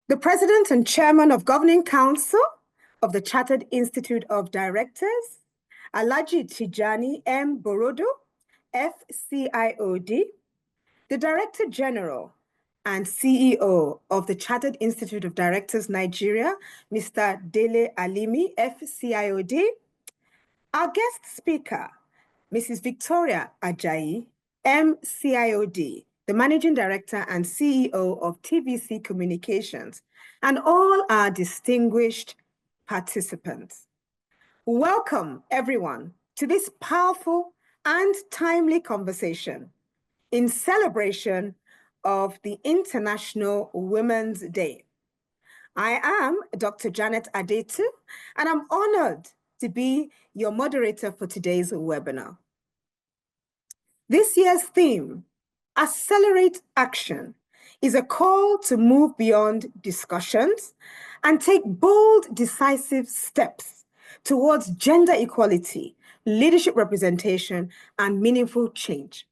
the President and Chairman of Governing Council of the Chartered Institute of Directors, Alhaji Tijjani M. Borodo, FCIoD, the Director General and CEO of the Chartered Institute of Directors Nigeria, Mr. Dele Alimi, FCIoD, our guest speaker, Mrs. Victoria Ajayi, MCIoD, the Managing Director and CEO of TVC Communications, and all our distinguished participants. Welcome, everyone, to this powerful and timely conversation in celebration of the International Women's Day. I am Dr. Janet Adetu, and I'm honored to be your moderator for today's webinar. This year's theme, Accelerate Action, is a call to move beyond discussions and take bold, decisive steps towards gender equality, leadership representation, and meaningful change.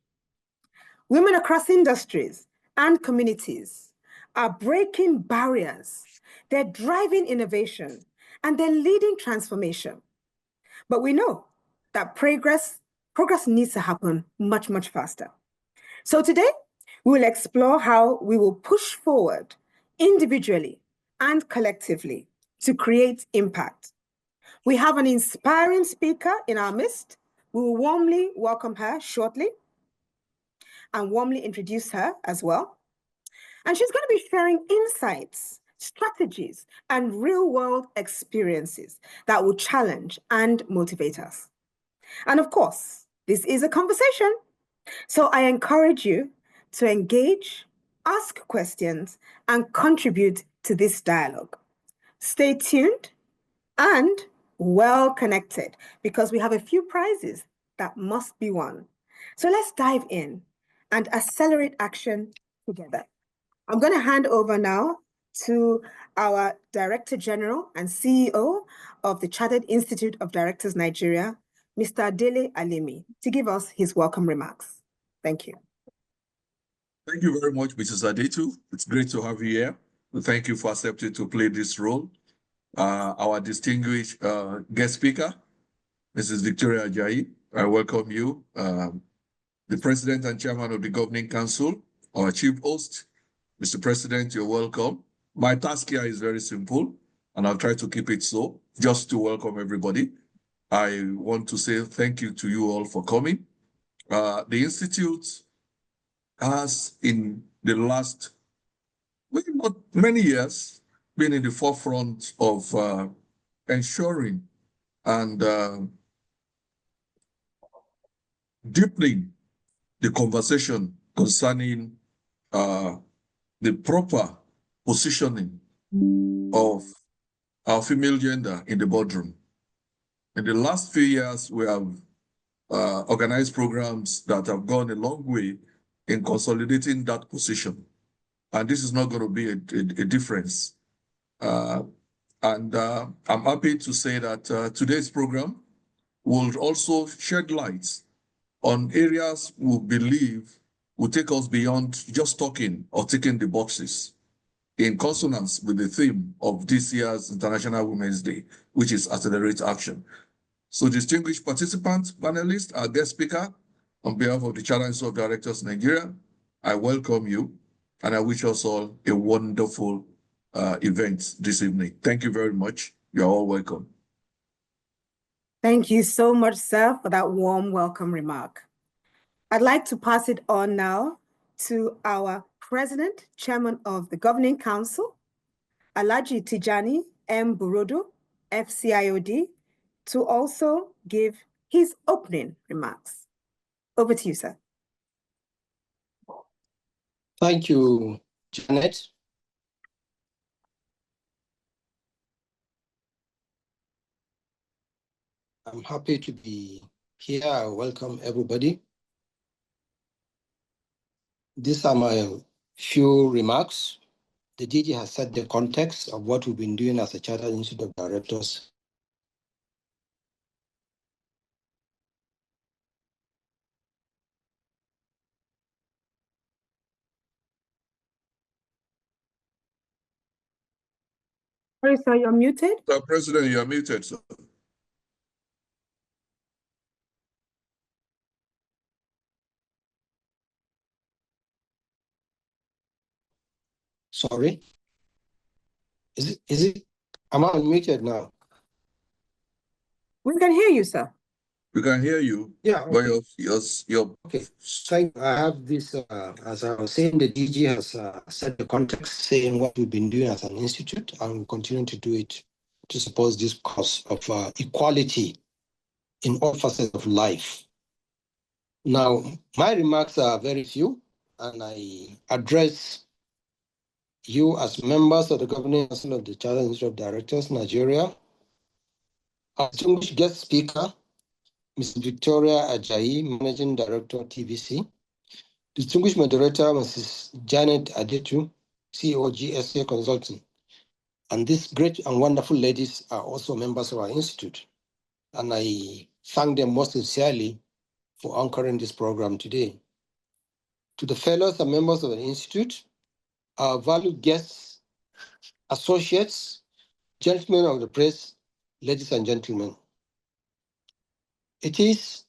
Women across industries and communities are breaking barriers, they're driving innovation, and they're leading transformation. But we know that progress needs to happen much, much faster. So today, we will explore how we will push forward individually and collectively to create impact. We have an inspiring speaker in our midst. We will warmly welcome her shortly and warmly introduce her as well. And she's going to be sharing insights, strategies, and real-world experiences that will challenge and motivate us. And of course, this is a conversation. So I encourage you to engage, ask questions, and contribute to this dialogue. Stay tuned and well connected because we have a few prizes that must be won. So let's dive in and accelerate action together. I'm going to hand over now to our Director General and CEO of the Chartered Institute of Directors Nigeria, Mr. Dele Alimi, to give us his welcome remarks. Thank you. Thank you very much, Mrs. Adetu. It's great to have you here. Thank you for accepting to play this role. Our distinguished guest speaker, Mrs. Victoria Ajayi, I welcome you. The President and Chairman of the Governing Council, our Chief Host, Mr. President, you're welcome. My task here is very simple, and I'll try to keep it so, just to welcome everybody. I want to say thank you to you all for coming. The Institute has, in the last, not many years, been in the forefront of ensuring and deepening the conversation concerning the proper positioning of our female gender in the boardroom. In the last few years, we have organized programs that have gone a long way in consolidating that position. And this is not going to be a difference. I'm happy to say that today's program will also shed light on areas we believe will take us beyond just talking or ticking the boxes, in consonance with the theme of this year's International Women's Day, which is Accelerate Action. So distinguished participants, panelists, our guest speaker, on behalf of the Chartered Institute of Directors Nigeria, I welcome you and I wish us all a wonderful event this evening. Thank you very much. You're all welcome. Thank you so much, sir, for that warm welcome remark. I'd like to pass it on now to our President, Chairman of the Governing Council, Alhaji Tijjani M. Borodo, FCIoD, to also give his opening remarks. Over to you, sir. Thank you, Janet. I'm happy to be here. I welcome everybody. These are my few remarks. The DG has set the context of what we've been doing as a Chartered Institute of Directors. Sorry, sir, you're muted. Mr. President, you are muted, sir. Sorry. Is it, am I unmuted now? We can hear you, sir. We can hear you. Yeah. But Okay. your Okay. Thank you. I have this, as I was saying, the DG has set the context, saying what we've been doing as an institute, and we continue to do it to support this cause of equality in all facets of life. Now, my remarks are very few, and I address you as members of the Governing Council of the Chartered Institute of Directors, Nigeria, our distinguished guest speaker, Ms. Victoria Ajayi, Managing Director, TVC, distinguished moderator, Mrs. Janet Adetu, CEO, JSK Consulting. And these great and wonderful ladies are also members of our institute. And I thank them most sincerely for anchoring this program today. To the fellows and members of the institute, our valued guests, associates, gentlemen of the press, ladies and gentlemen, it is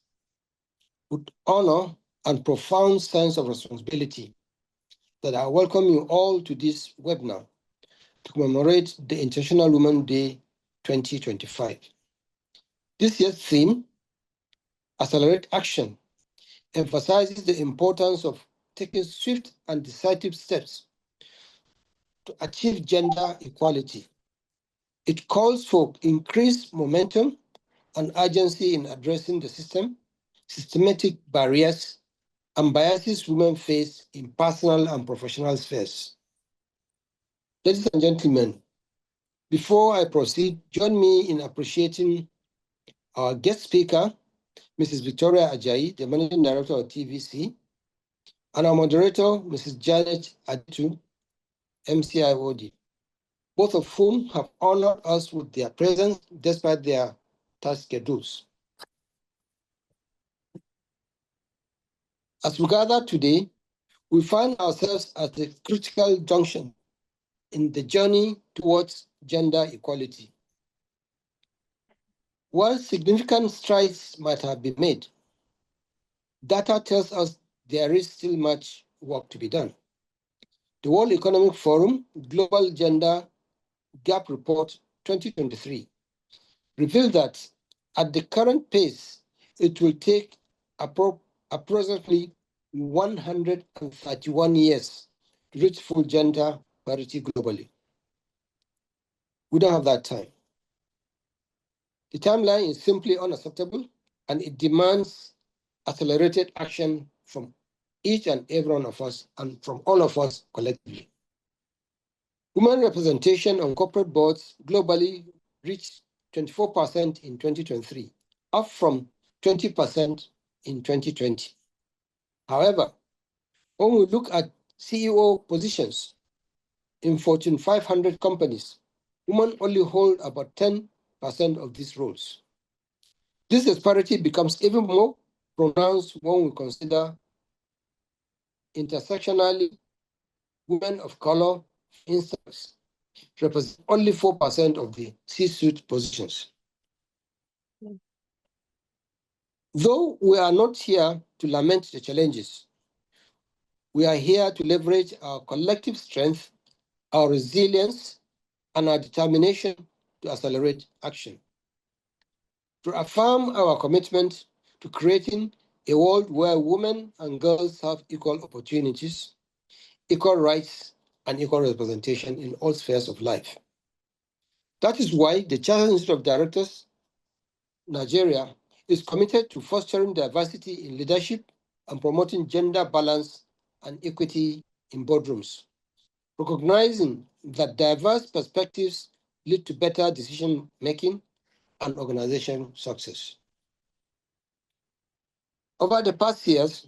with honor and profound sense of responsibility that I welcome you all to this webinar to commemorate the International Women's Day 2025. This year's theme, Accelerate Action, emphasizes the importance of taking swift and decisive steps to achieve gender equality. It calls for increased momentum and urgency in addressing the systematic barriers and biases women face in personal and professional spheres. Ladies and gentlemen, before I proceed, join me in appreciating our guest speaker, Mrs. Victoria Ajayi, the Managing Director of TVC, and our moderator, Mrs. Janet Adetu, MCIoD, both of whom have honored us with their presence despite their task schedules. As we gather today, we find ourselves at a critical junction in the journey towards gender equality. While significant strides might have been made, data tells us there is still much work to be done. The World Economic Forum Global Gender Gap Report 2023 revealed that at the current pace, it will take approximately 131 years to reach full gender parity globally. We don't have that time. The timeline is simply unacceptable, and it demands accelerated action from each and every one of us and from all of us collectively. Women representation on corporate boards globally reached 24% in 2023, up from 20% in 2020. However, when we look at CEO positions in Fortune 500 companies, women only hold about 10% of these roles. This disparity becomes even more pronounced when we consider intersectionally women of color, for instance, represent only 4% of the C-suite positions. Though we are not here to lament the challenges, we are here to leverage our collective strength, our resilience, and our determination to accelerate action. To affirm our commitment to creating a world where women and girls have equal opportunities, equal rights, and equal representation in all spheres of life. That is why the Chartered Institute of Directors, Nigeria, is committed to fostering diversity in leadership and promoting gender balance and equity in boardrooms, recognizing that diverse perspectives lead to better decision-making and organization success. Over the past years,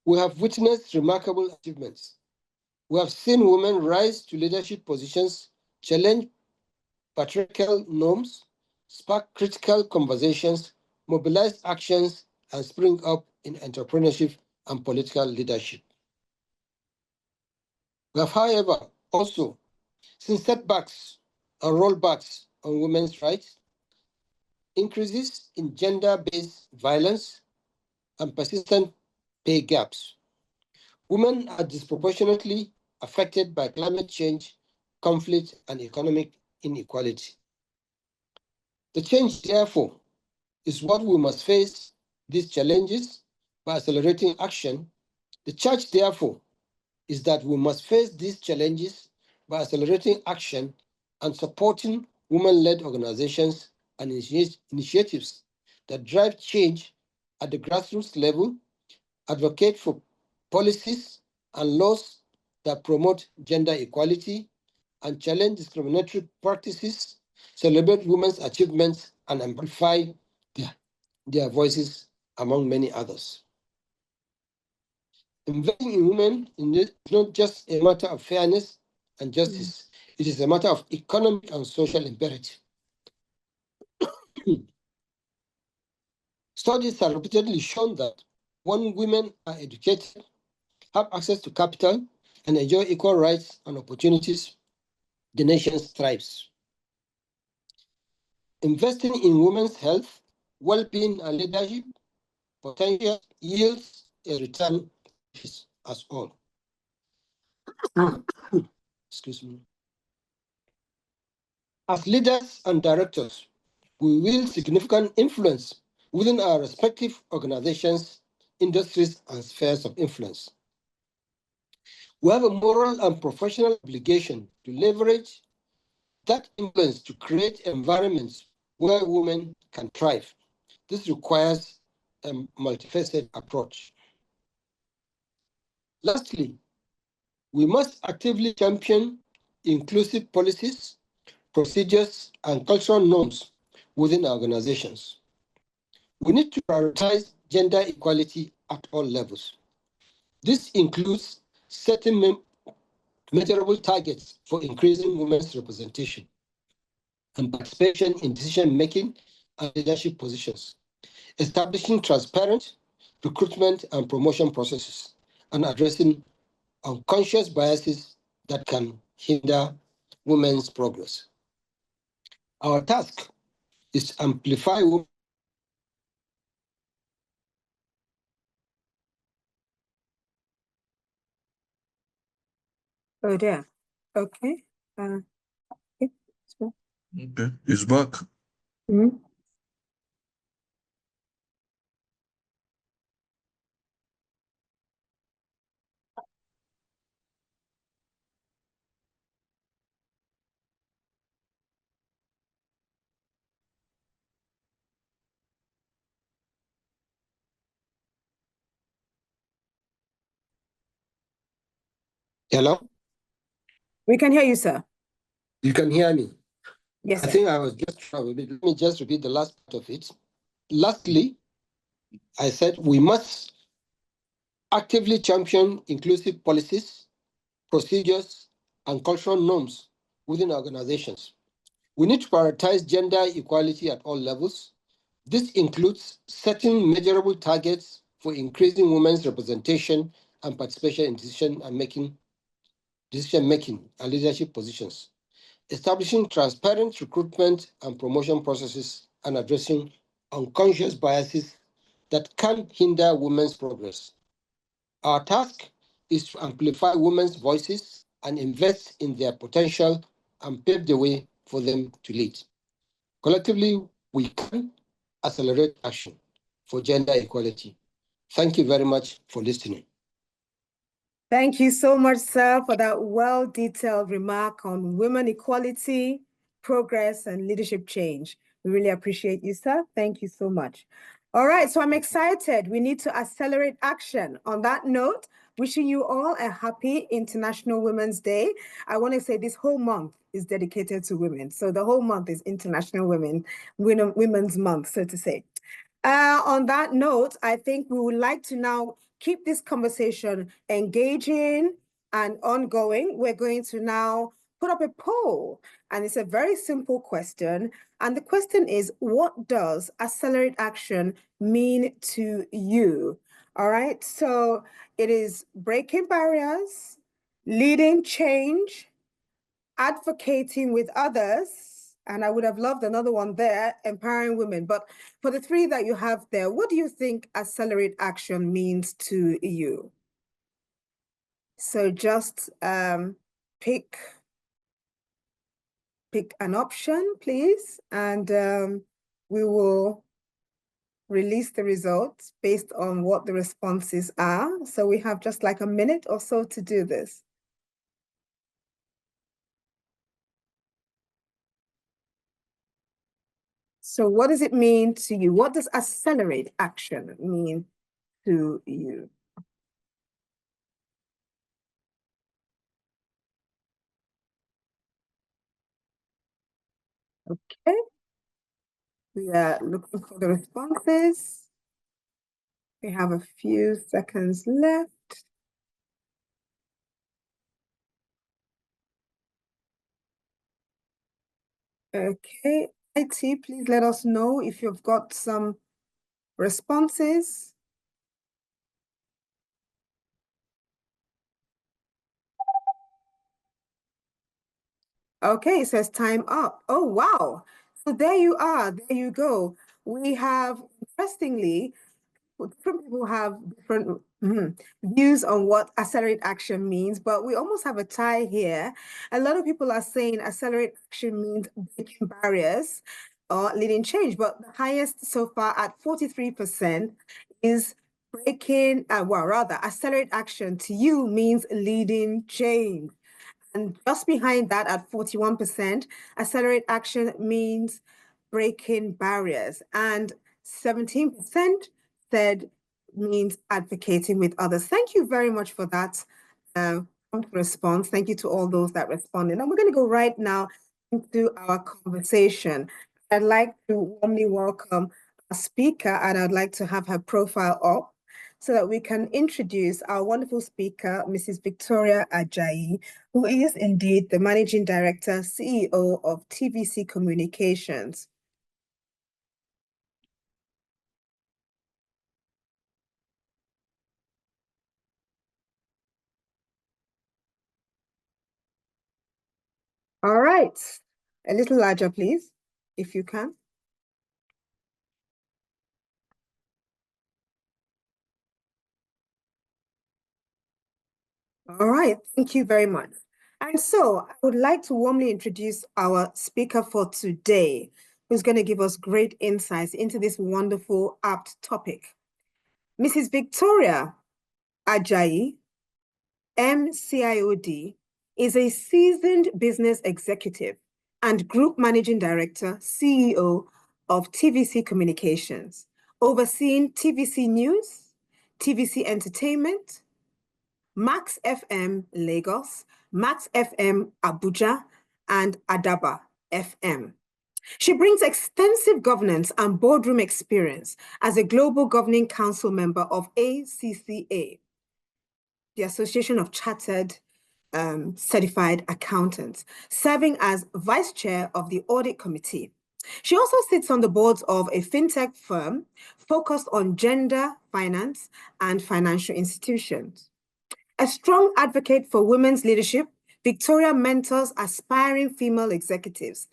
we have witnessed remarkable achievements. We have seen women rise to leadership positions, challenge patriarchal norms, spark critical conversations, mobilize actions, and spring up in entrepreneurship and political leadership. We have, however, also seen setbacks and rollbacks on women's rights, increases in gender-based violence, and persistent pay gaps. Women are disproportionately affected by climate change, conflict, and economic inequality. The change, therefore, is what we must face these challenges by accelerating action. The charge, therefore, is that we must face these challenges by accelerating action and supporting women-led organizations and initiatives that drive change at the grassroots level, advocate for policies and laws that promote gender equality, and challenge discriminatory practices, celebrate women's achievements, and amplify their voices, among many others. Investing in women is not just a matter of fairness and justice, it is a matter of economic and social imperative. Studies have repeatedly shown that when women are educated, have access to capital, and enjoy equal rights and opportunities, the nation thrives. Investing in women's health, well-being, and leadership potential yields a return to us all. Excuse me. As leaders and directors, we wield significant influence within our respective organizations, industries, and spheres of influence. We have a moral and professional obligation to leverage that influence to create environments where women can thrive. This requires a multifaceted approach. Lastly, we must actively champion inclusive policies, procedures, and cultural norms within our organizations. We need to prioritize gender equality at all levels. This includes setting measurable targets for increasing women's representation and participation in decision-making and leadership positions, establishing transparent recruitment and promotion processes, and addressing unconscious biases that can hinder women's progress. Our task is to amplify women. Oh dear. Okay. Okay. Okay, it's back. Mm-hmm. Hello? We can hear you, sir. You can hear me? Yes, sir. I think I was just trying. Let me just repeat the last part of it. Lastly, I said we must actively champion inclusive policies, procedures, and cultural norms within organizations. We need to prioritize gender equality at all levels. This includes setting measurable targets for increasing women's representation and participation in decision-making and leadership positions, establishing transparent recruitment and promotion processes, and addressing unconscious biases that can hinder women's progress. Our task is to amplify women's voices and invest in their potential and pave the way for them to lead. Collectively, we can accelerate action for gender equality. Thank you very much for listening. Thank you so much, sir, for that well-detailed remark on women equality, progress, and leadership change. We really appreciate you, sir. Thank you so much. All right, so I'm excited. We need to accelerate action. On that note, wishing you all a happy International Women's Day. I want to say this whole month is dedicated to women. So the whole month is International Women's Month, so to say. On that note, I think we would like to now keep this conversation engaging and ongoing. We're going to now put up a poll, and it's a very simple question. And the question is, what does accelerate action mean to you? All right, so it is breaking barriers, leading change, advocating with others, and I would have loved another one there, empowering women. But for the three that you have there, what do you think accelerate action means to you? So just pick an option, please, and we will release the results based on what the responses are. So we have just like a minute or so to do this. So what does it mean to you? What does accelerate action mean to you? Okay. We are looking for the responses. We have a few seconds left. Okay, IT, please let us know if you've got some responses. Okay, it says time up. Oh, wow. So there you are. There you go. We have, interestingly, different people have different views on what accelerate action means, but we almost have a tie here. A lot of people are saying accelerate action means breaking barriers or leading change, but the highest so far at 43% is breaking, well, rather, accelerate action to you means leading change. And just behind that at 41%, accelerate action means breaking barriers. And 17% said means advocating with others. Thank you very much for that response. Thank you to all those that responded. And we're going to go right now into our conversation. I'd like to warmly welcome our speaker, and I'd like to have her profile up so that we can introduce our wonderful speaker, Mrs. Victoria Ajayi, who is indeed the Managing Director, CEO of TVC Communications. All right, a little larger, please, if you can. All right, thank you very much. And so I would like to warmly introduce our speaker for today, who's going to give us great insights into this wonderful, apt topic. Mrs. Victoria Ajayi, MCIoD, is a seasoned business executive and Group Managing Director, CEO of TVC Communications, overseeing TVC News, TVC Entertainment, Max FM Lagos, Max FM Abuja, and Adaba FM. She brings extensive governance and boardroom experience as a Global Governing Council member of ACCA, the Association of Chartered Certified Accountants, serving as Vice Chair of the Audit Committee. She also sits on the boards of a fintech firm focused on gender, finance, and financial institutions. A strong advocate for women's leadership, Victoria mentors aspiring female executives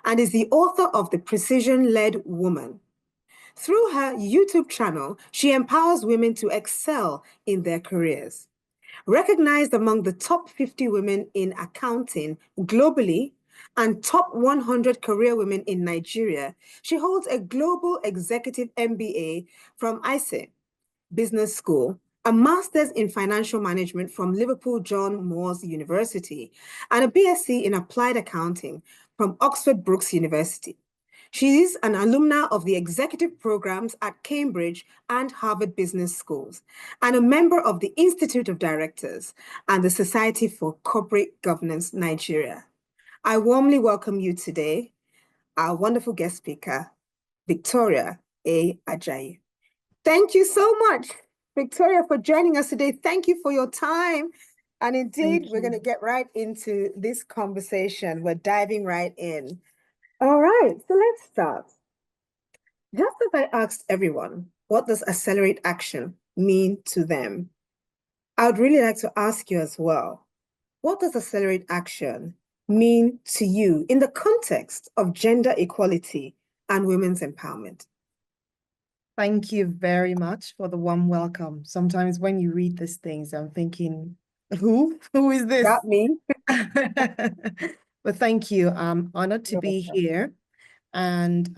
and is the author of The Precision-Led Woman. Through her YouTube channel, she empowers women to excel in their careers. Recognized among the top 50 women in accounting globally and top 100 career women in Nigeria, she holds a global executive MBA from ISE Business School, a master's in financial management from Liverpool John Moores University, and a BSc in applied accounting from Oxford Brookes University. She is an alumna of the executive programs at Cambridge and Harvard Business Schools, and a member of the Institute of Directors and the Society for Corporate Governance Nigeria. I warmly welcome you today, our wonderful guest speaker, Victoria A. Ajayi. Thank you so much, Victoria, for joining us today. Thank you for your time. And indeed, we're going to get right into this conversation. We're diving right in. All right, so let's start. Just as I asked everyone, what does accelerate action mean to them? I would really like to ask you as well, what does accelerate action mean to you in the context of gender equality and women's empowerment? Thank you very much for the warm welcome. Sometimes when you read these things, I'm thinking, who is this? Got me. But thank you. I'm honored to be here. And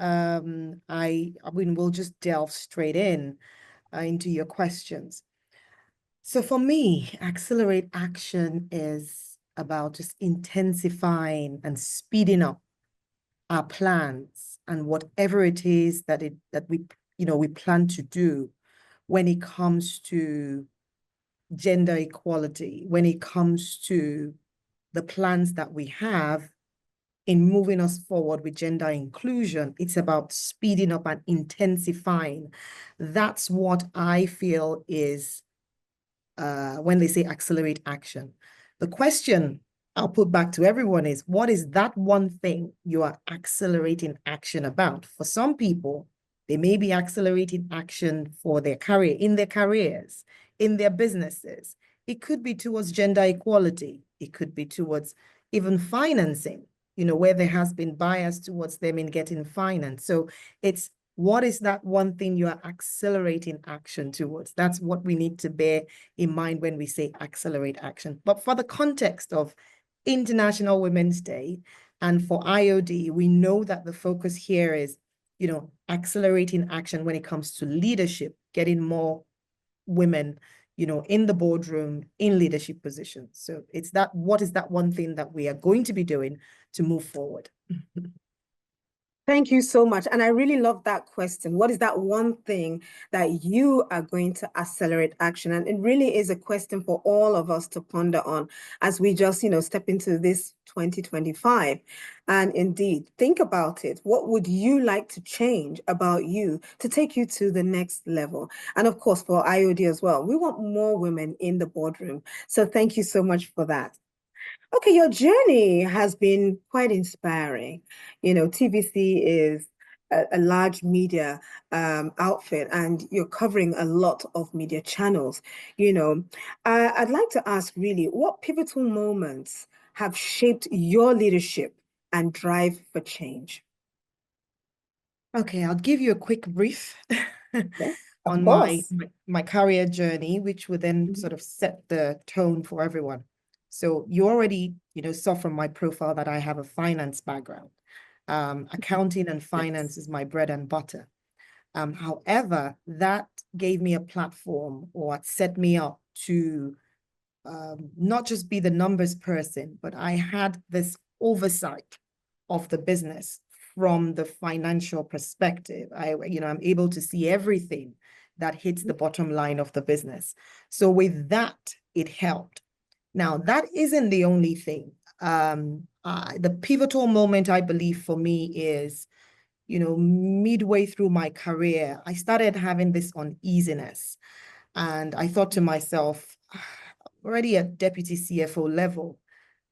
we'll just delve straight into your questions. So for me, accelerate action is about just intensifying and speeding up our plans and whatever it is that we plan to do when it comes to gender equality, when it comes to the plans that we have in moving us forward with gender inclusion. It's about speeding up and intensifying. That's what I feel is when they say accelerate action. The question I'll put back to everyone is, what is that one thing you are accelerating action about? For some people, they may be accelerating action for their career, in their careers, in their businesses. It could be towards gender equality. It could be towards even financing, where there has been bias towards them in getting finance. So it's, what is that one thing you are accelerating action towards? That's what we need to bear in mind when we say accelerate action. But for the context of International Women's Day and for IoD, we know that the focus here is, accelerating action when it comes to leadership, getting more women, in the boardroom, in leadership positions. So it's that, what is that one thing that we are going to be doing to move forward? Thank you so much. And I really love that question. What is that one thing that you are going to accelerate action? And it really is a question for all of us to ponder on as we just, step into this 2025. And indeed, think about it. What would you like to change about you to take you to the next level? And of course, for IoD as well, we want more women in the boardroom. So thank you so much for that. Okay, your journey has been quite inspiring. TVC is a large media outfit, and you're covering a lot of media channels. I'd like to ask really, what pivotal moments have shaped your leadership and drive for change? Okay, I'll give you a quick brief Yeah, on my career journey, which would then sort of set the tone for everyone. So you already, saw from my profile that I have a finance background. Accounting and finance is my bread and butter. However, that gave me a platform, or set me up to not just be the numbers person, but I had this oversight of the business from the financial perspective. I'm able to see everything that hits the bottom line of the business. So with that, it helped. Now, that isn't the only thing. The pivotal moment, I believe, for me is, midway through my career, I started having this uneasiness. And I thought to myself, already at deputy CFO level,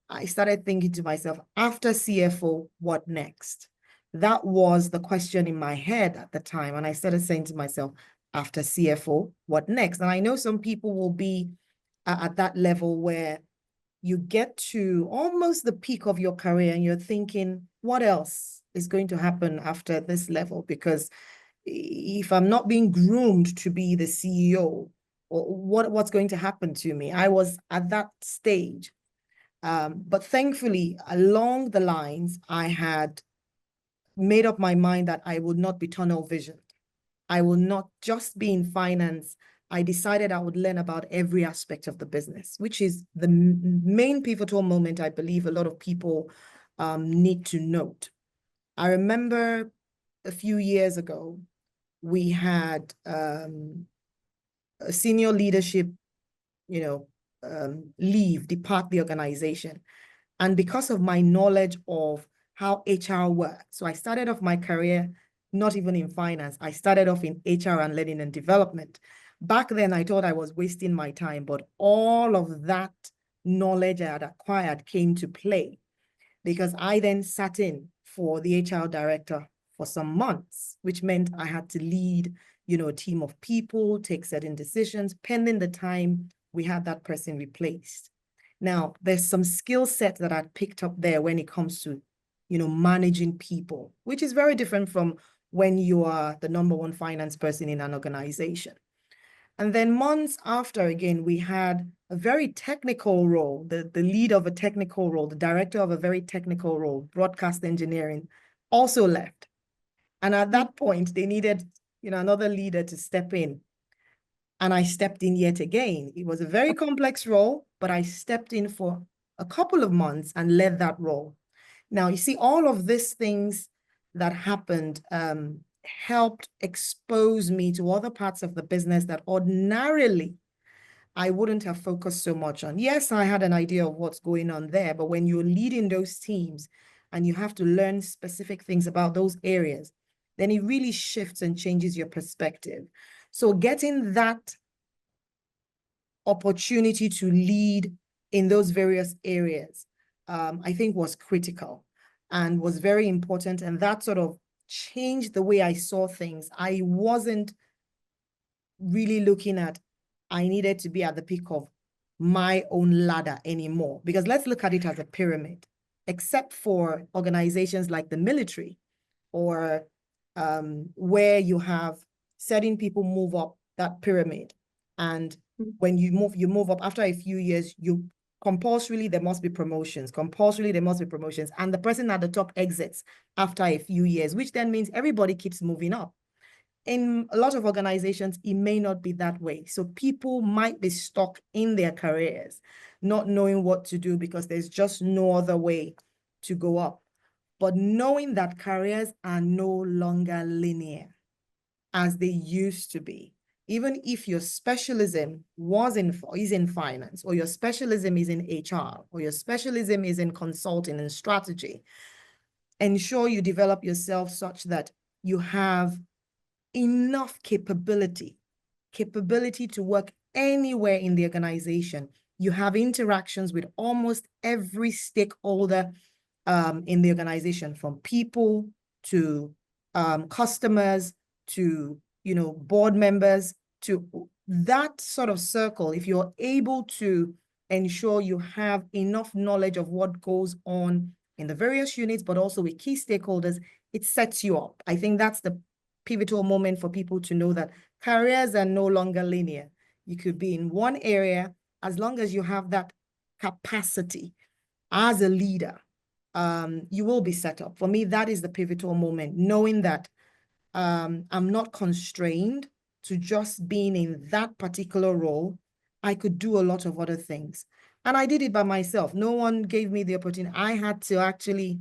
I started thinking to myself, after CFO, what next? That was the question in my head at the time. And I started saying to myself, after CFO, what next? And I know some people will be at that level where you get to almost the peak of your career and you're thinking, what else is going to happen after this level? Because if I'm not being groomed to be the CEO, or what's going to happen to me? I was at that stage. But thankfully, along the lines, I had made up my mind that I would not be tunnel visioned. I will not just be in finance. I decided I would learn about every aspect of the business, which is the main pivotal moment I believe a lot of people need to note. I remember a few years ago, we had a senior leadership, depart the organization. And because of my knowledge of how HR works, so I started off my career not even in finance. I started off in HR and learning and development. Back then, I thought I was wasting my time, but all of that knowledge I had acquired came to play, because I then sat in for the HR director for some months, which meant I had to lead, a team of people, take certain decisions, pending the time we had that person replaced. Now, there's some skill set that I picked up there when it comes to, managing people, which is very different from when you are the number one finance person in an organization. And then months after, again, we had a very technical role, the lead of a technical role, the director of a very technical role, broadcast engineering, also left. And at that point, they needed, another leader to step in. And I stepped in yet again. It was a very complex role, but I stepped in for a couple of months and led that role. Now, you see, all of these things that happened helped expose me to other parts of the business that ordinarily I wouldn't have focused so much on. Yes, I had an idea of what's going on there, but when you're leading those teams and you have to learn specific things about those areas, then it really shifts and changes your perspective. So getting that opportunity to lead in those various areas, I think was critical and was very important. And that sort of changed the way I saw things. I wasn't really looking at, I needed to be at the peak of my own ladder anymore, because let's look at it as a pyramid, except for organizations like the military or where you have certain people move up that pyramid. And when you move up after a few years, compulsorily, there must be promotions. Compulsorily, there must be promotions. And the person at the top exits after a few years, which then means everybody keeps moving up. In a lot of organizations, it may not be that way. So people might be stuck in their careers, not knowing what to do because there's just no other way to go up. But knowing that careers are no longer linear as they used to be. Even if your specialism is in finance, or your specialism is in HR, or your specialism is in consulting and strategy, ensure you develop yourself such that you have enough capability to work anywhere in the organization. You have interactions with almost every stakeholder in the organization, from people to customers to board members, to that sort of circle. If you're able to ensure you have enough knowledge of what goes on in the various units, but also with key stakeholders, it sets you up. I think that's the pivotal moment for people to know that careers are no longer linear. You could be in one area as long as you have that capacity as a leader. You will be set up. For me, that is the pivotal moment, knowing that I'm not constrained to just being in that particular role. I could do a lot of other things. And I did it by myself. No one gave me the opportunity. I had to actually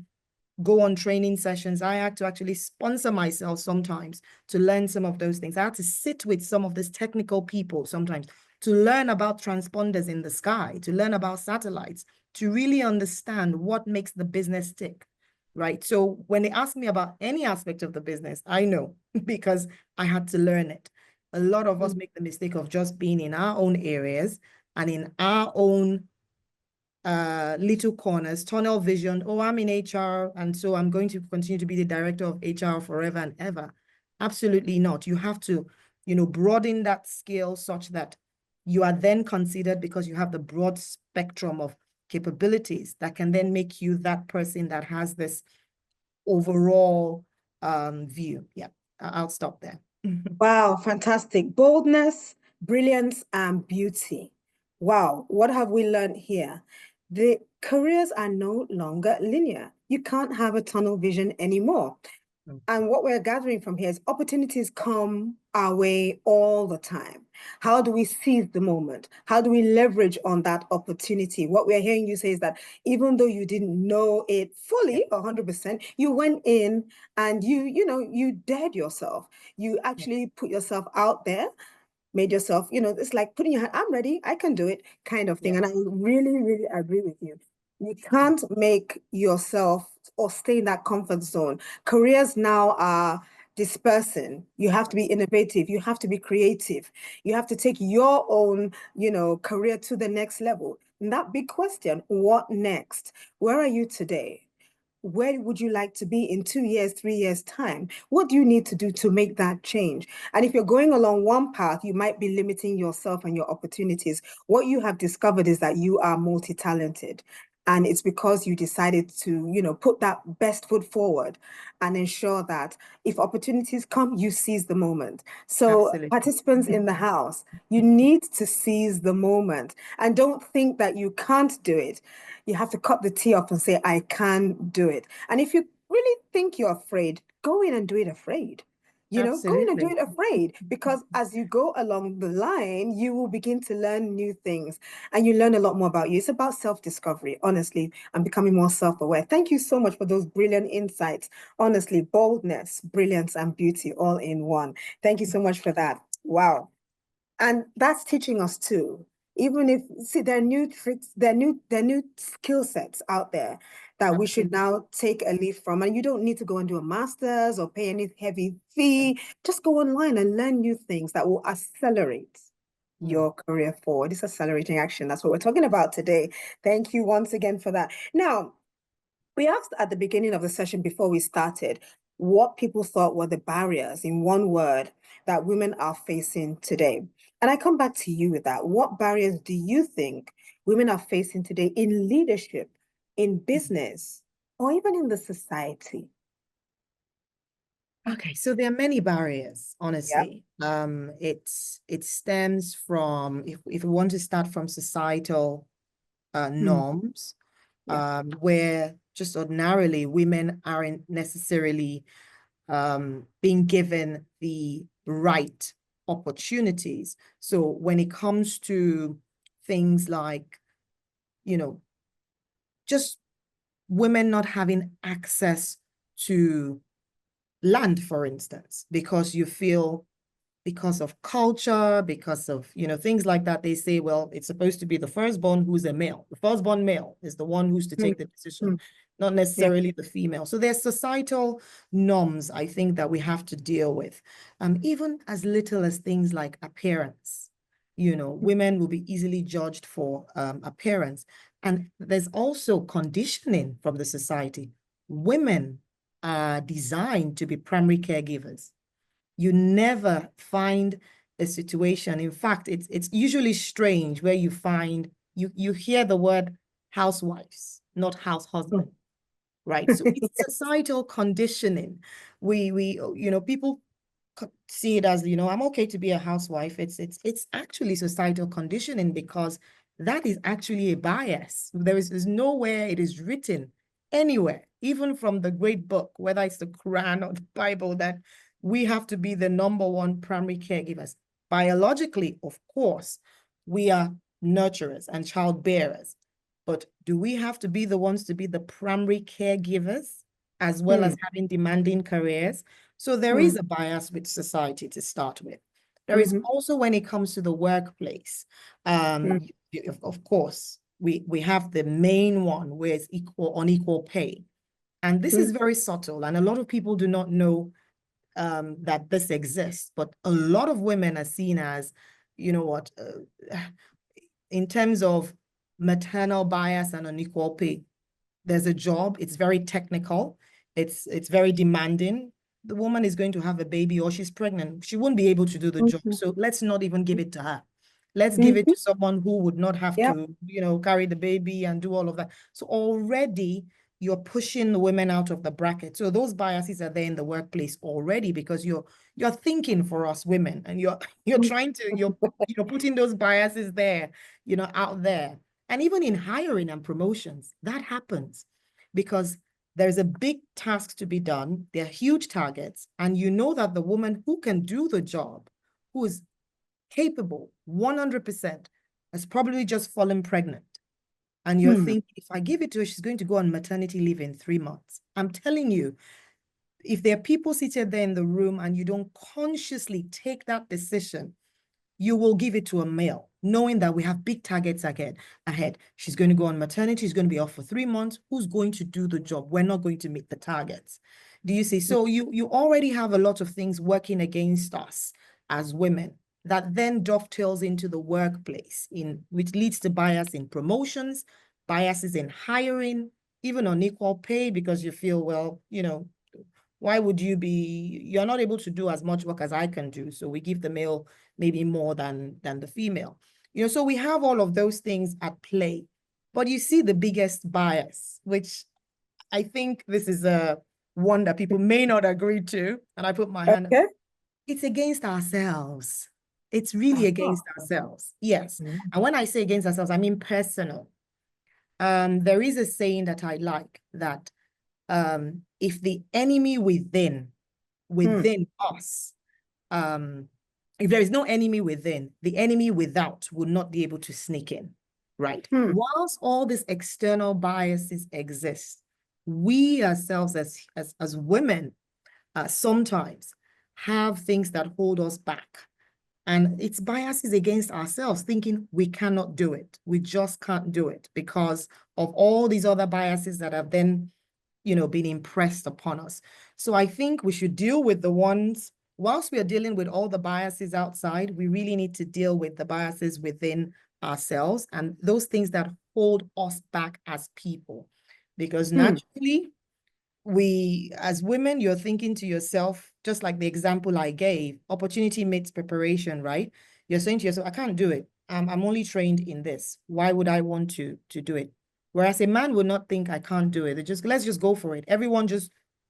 go on training sessions. I had to actually sponsor myself sometimes to learn some of those things. I had to sit with some of these technical people sometimes to learn about transponders in the sky, to learn about satellites, to really understand what makes the business tick, right? So when they ask me about any aspect of the business, I know because I had to learn it. A lot of us make the mistake of just being in our own areas and in our own little corners, tunnel vision. Oh, I'm in HR, and so I'm going to continue to be the director of HR forever and ever. Absolutely not. You have to, broaden that skill such that you are then considered, because you have the broad spectrum of capabilities that can then make you that person that has this overall view. Yeah, I'll stop there. Wow, fantastic. Boldness, brilliance, and beauty. Wow, what have we learned here? The careers are no longer linear. You can't have a tunnel vision anymore. And what we're gathering from here is opportunities come our way all the time. How do we seize the moment? How do we leverage on that opportunity? What we're hearing you say is that even though you didn't know it fully, 100%, you went in and you dared yourself. You actually put yourself out there, made yourself, it's like putting your hand, I'm ready, I can do it kind of thing. And I really, really agree with you. You can't make yourself or stay in that comfort zone. Careers now are dispersing. You have to be innovative. You have to be creative. You have to take your own, career to the next level. And that big question, what next? Where are you today? where would you like to be in 2 years, 3 years time? What do you need to do to make that change? And if you're going along one path, you might be limiting yourself and your opportunities. What you have discovered is that you are multi-talented. And it's because you decided to, put that best foot forward and ensure that if opportunities come, you seize the moment. So Absolutely. participants in the house, you need to seize the moment and don't think that you can't do it. You have to cut the tea off and say, I can do it. And if you really think you're afraid, go in and do it afraid. Go in and do Absolutely. it afraid, because as you go along the line, you will begin to learn new things and you learn a lot more about you. It's about self-discovery, honestly, and becoming more self-aware. Thank you so much for those brilliant insights. Honestly, boldness, brilliance, and beauty all in one. Thank you so much for that. Wow. And that's teaching us too. Even if, see, there are new tricks, there are new skill sets out there that we should now take a leaf from. And you don't need to go and do a master's or pay any heavy fee. Just go online and learn new things that will accelerate your career forward. It's accelerating action. That's what we're talking about today. Thank you once again for that. Now, we asked at the beginning of the session before we started what people thought were the barriers, in one word, that women are facing today. And I come back to you with that. What barriers do you think women are facing today in leadership, in business, or even in the society? Okay, so there are many barriers, honestly. It stems from, if we want to start from societal norms, where just ordinarily women aren't necessarily being given the right opportunities. So when it comes to things like, just women not having access to land, for instance, because you feel, because of culture, because of, things like that, they say, well, it's supposed to be the firstborn who's a male. The firstborn male is the one who's to take the decision, not necessarily the female. So there's societal norms, I think, that we have to deal with. Even as little as things like appearance. Women will be easily judged for appearance. And there's also conditioning from the society. Women are designed to be primary caregivers. You never find a situation. In fact, it's usually strange where you find, you hear the word housewives, not house husband, right? So it's societal conditioning. People see it as, I'm okay to be a housewife. It's actually societal conditioning, because that is actually a bias. There's nowhere it is written anywhere, even from the great book, whether it's the Quran or the Bible, that we have to be the number one primary caregivers. Biologically, of course, we are nurturers and childbearers, but do we have to be the ones to be the primary caregivers as well as having demanding careers? So there is a bias with society to start with. There is also, when it comes to the workplace, of course, we have the main one where it's unequal pay. And this is very subtle, and a lot of people do not know that this exists, but a lot of women are seen as, in terms of maternal bias and unequal pay. There's a job, it's very technical, it's very demanding. The woman is going to have a baby or she's pregnant. She won't be able to do the job. So let's not even give it to her. Let's give it to someone who would not have to, carry the baby and do all of that. So already you're pushing the women out of the bracket. So those biases are there in the workplace already, because you're thinking for us women, and you're trying to, you're putting those biases there, out there. And even in hiring and promotions, that happens because there's a big task to be done. There are huge targets, and you know that the woman who can do the job, who is capable 100%, has probably just fallen pregnant. And you're thinking, if I give it to her, she's going to go on maternity leave in 3 months. I'm telling you, if there are people seated there in the room and you don't consciously take that decision, you will give it to a male, knowing that we have big targets ahead. She's going to go on maternity. She's going to be off for 3 months. Who's going to do the job? We're not going to meet the targets. Do you see? So you already have a lot of things working against us as women, that then dovetails into the workplace, which leads to bias in promotions, biases in hiring, even unequal pay because you feel, well, why would you're not able to do as much work as I can do. So we give the male maybe more than the female. So we have all of those things at play. But you see the biggest bias, which I think this is one that people may not agree to. And I put my hand up. It's against ourselves. It's really against ourselves. Yes. And when I say against ourselves, I mean personal. There is a saying that I like that if the enemy within us, if there is no enemy within, the enemy without will not be able to sneak in, right? Whilst all these external biases exist, we ourselves as women sometimes have things that hold us back. And it's biases against ourselves, thinking we cannot do it. We just can't do it because of all these other biases that have then, been impressed upon us. So I think we should deal with the ones, whilst we are dealing with all the biases outside, we really need to deal with the biases within ourselves and those things that hold us back as people. Because naturally, we, as women, you're thinking to yourself, just like the example I gave, opportunity meets preparation, right? You're saying to yourself, I can't do it. I'm only trained in this. Why would I want to do it? Whereas a man would not think I can't do it. Let's just go for it.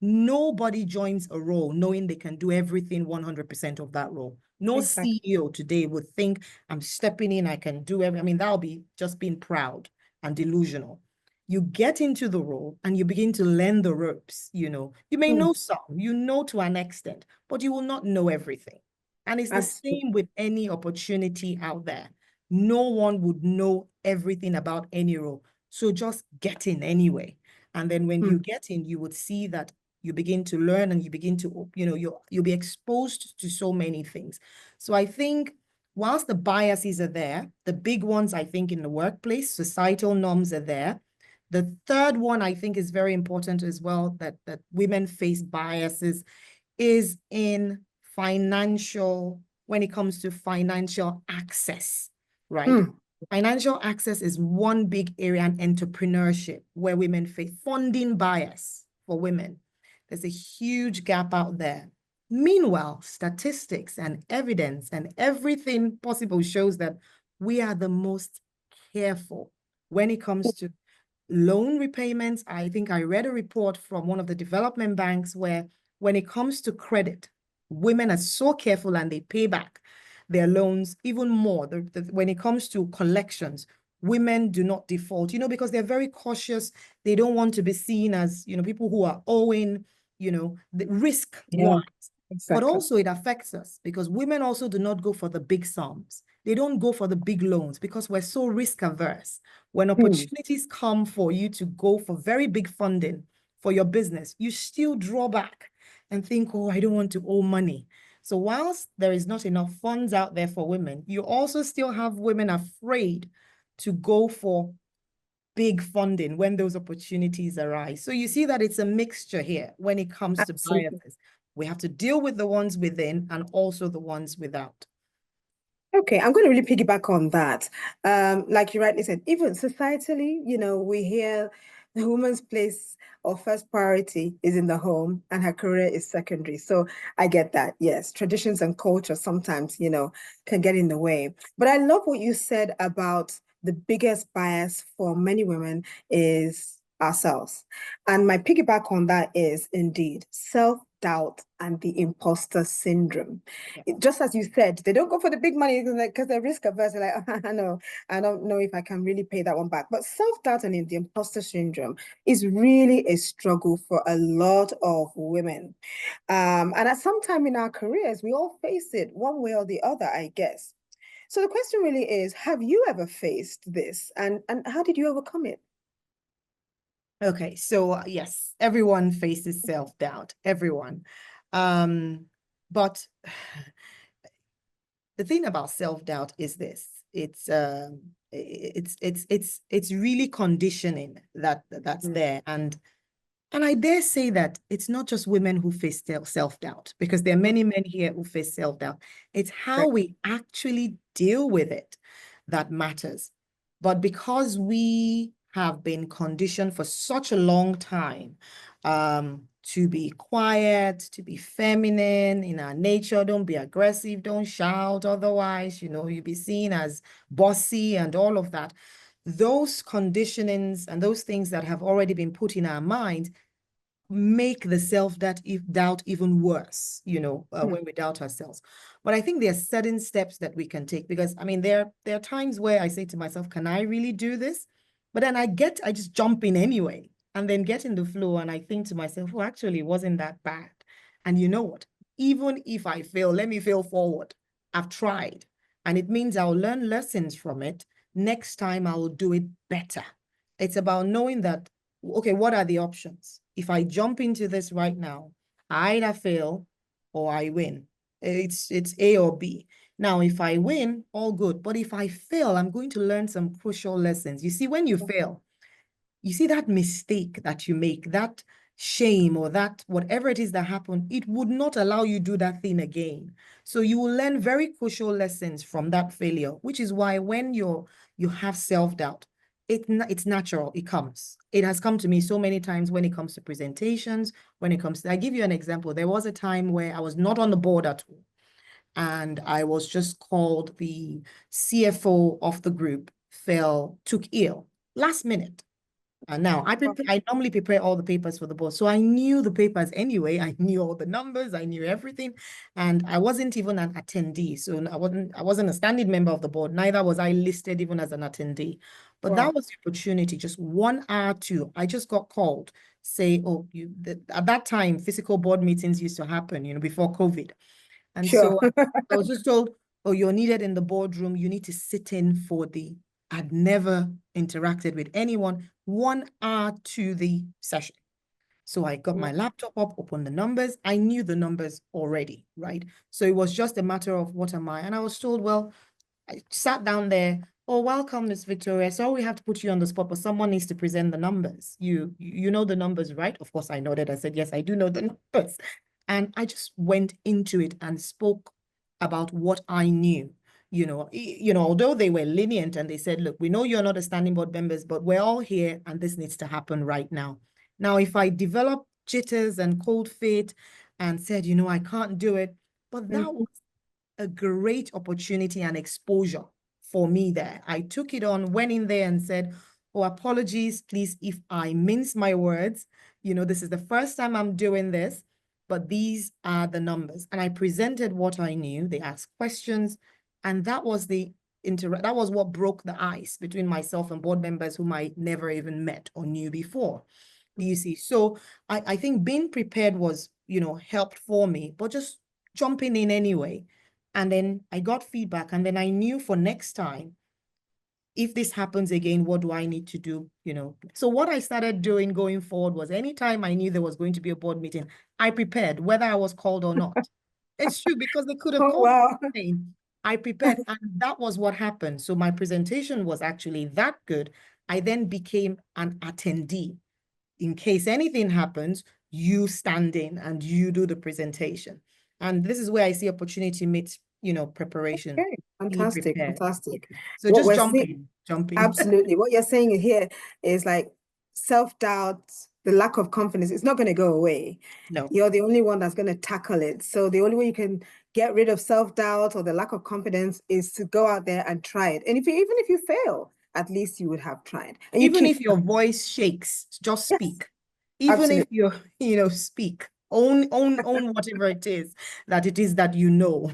Nobody joins a role knowing they can do everything 100% of that role. No CEO today would think I'm stepping in, I can do everything. I mean, that'll be just being proud and delusional. You get into the role and you begin to learn the ropes, You may know some, to an extent, but you will not know everything. And it's the same with any opportunity out there. No one would know everything about any role. So just get in anyway. And then when you get in, you would see that you begin to learn and you begin to, you'll be exposed to so many things. So I think whilst the biases are there, the big ones, I think, in the workplace, societal norms are there. The third one I think is very important as well, that women face biases, is in when it comes to financial access, right? Financial access is one big area, and entrepreneurship, where women face funding bias for women. There's a huge gap out there. Meanwhile, statistics and evidence and everything possible shows that we are the most careful when it comes to loan repayments. I think I read a report from one of the development banks where when it comes to credit, women are so careful and they pay back their loans even more. When it comes to collections, women do not default, because they're very cautious. They don't want to be seen as, people who are owing, the risk wise. But also it affects us because women also do not go for the big sums. They don't go for the big loans because we're so risk averse. When opportunities come for you to go for very big funding for your business, you still draw back and think, oh, I don't want to owe money. So whilst there is not enough funds out there for women, you also still have women afraid to go for big funding when those opportunities arise. So you see that it's a mixture here when it comes to biases. We have to deal with the ones within and also the ones without. Okay, I'm going to really piggyback on that. Like you rightly said, even societally, we hear the woman's place or first priority is in the home and her career is secondary. So I get that. Yes, traditions and culture sometimes, can get in the way. But I love what you said about the biggest bias for many women is ourselves. And my piggyback on that is indeed self-doubt and the imposter syndrome. Just as you said, they don't go for the big money because they're risk averse. They're like, I don't know if I can really pay that one back. But self-doubt and the imposter syndrome is really a struggle for a lot of women. And at some time in our careers, we all face it one way or the other, I guess. So the question really is, have you ever faced this and how did you overcome it? Okay, so yes, everyone faces self-doubt, everyone. But the thing about self-doubt is this: it's really conditioning that's there, and I dare say that it's not just women who face self-doubt, because there are many men here who face self-doubt. It's how we actually deal with it that matters. But because we have been conditioned for such a long time to be quiet, to be feminine in our nature. Don't be aggressive, don't shout, otherwise, you'll be seen as bossy and all of that. Those conditionings and those things that have already been put in our minds make the self-doubt even worse, when we doubt ourselves. But I think there are certain steps that we can take, because I mean, there are times where I say to myself, can I really do this? But then I just jump in anyway, and then get in the flow, and I think to myself, oh, actually, it wasn't that bad. And you know what? Even if I fail, let me fail forward. I've tried, and it means I'll learn lessons from it. Next time I will do it better. It's about knowing that, okay, what are the options? If I jump into this right now, I either fail or I win. It's A or B. Now, if I win, all good. But if I fail, I'm going to learn some crucial lessons. You see, when you fail, you see that mistake that you make, that shame or that whatever it is that happened, it would not allow you do that thing again. So you will learn very crucial lessons from that failure, which is why when you have self-doubt, it's natural, it comes. It has come to me so many times when it comes to presentations, when it comes to, I give you an example. There was a time where I was not on the board at all, and I was just called. The CFO of the group took ill last minute. And now I normally prepare all the papers for the board. So I knew the papers anyway. I knew all the numbers, I knew everything. And I wasn't even an attendee. So I wasn't a standing member of the board. Neither was I listed even as an attendee. But that was the opportunity, just 1 hour to, I just got called, say, oh, at that time, physical board meetings used to happen, before COVID. And Sure. so I was just told, oh, you're needed in the boardroom. You need to sit in for I'd never interacted with anyone, 1 hour to the session. So I got my laptop up, opened the numbers. I knew the numbers already, right? So it was just a matter of what am I? And I was told, well, I sat down there. Oh, welcome, Miss Victoria. So we have to put you on the spot, but someone needs to present the numbers. You know the numbers, right? Of course, I nodded. I said, yes, I do know the numbers. And I just went into it and spoke about what I knew. Although they were lenient and they said, look, we know you're not a standing board members, but we're all here and this needs to happen right now. Now, if I develop jitters and cold feet and said, I can't do it, but that was a great opportunity and exposure for me there. I took it on, went in there and said, oh, apologies, please, if I mince my words, this is the first time I'm doing this, but these are the numbers. And I presented what I knew. They asked questions, and that was that was what broke the ice between myself and board members whom I never even met or knew before. Do you see? So I think being prepared was, helped for me, but just jumping in anyway. And then I got feedback, and then I knew for next time, if this happens again, what do I need to do? So what I started doing going forward was anytime I knew there was going to be a board meeting, I prepared whether I was called or not. It's true, because they could have called me. I prepared, and that was what happened. So my presentation was actually that good. I then became an attendee. In case anything happens, you stand in and you do the presentation. And this is where I see opportunity meets, preparation. Okay. Fantastic. So just jump in. Absolutely. What you're saying here is like self-doubt, the lack of confidence, it's not going to go away. No. You're the only one that's going to tackle it. So the only way you can get rid of self-doubt or the lack of confidence is to go out there and try it. And even if you fail, at least you would have tried. And even if your voice shakes, just speak. Yes, even absolutely. If you speak. Own whatever it is that you know.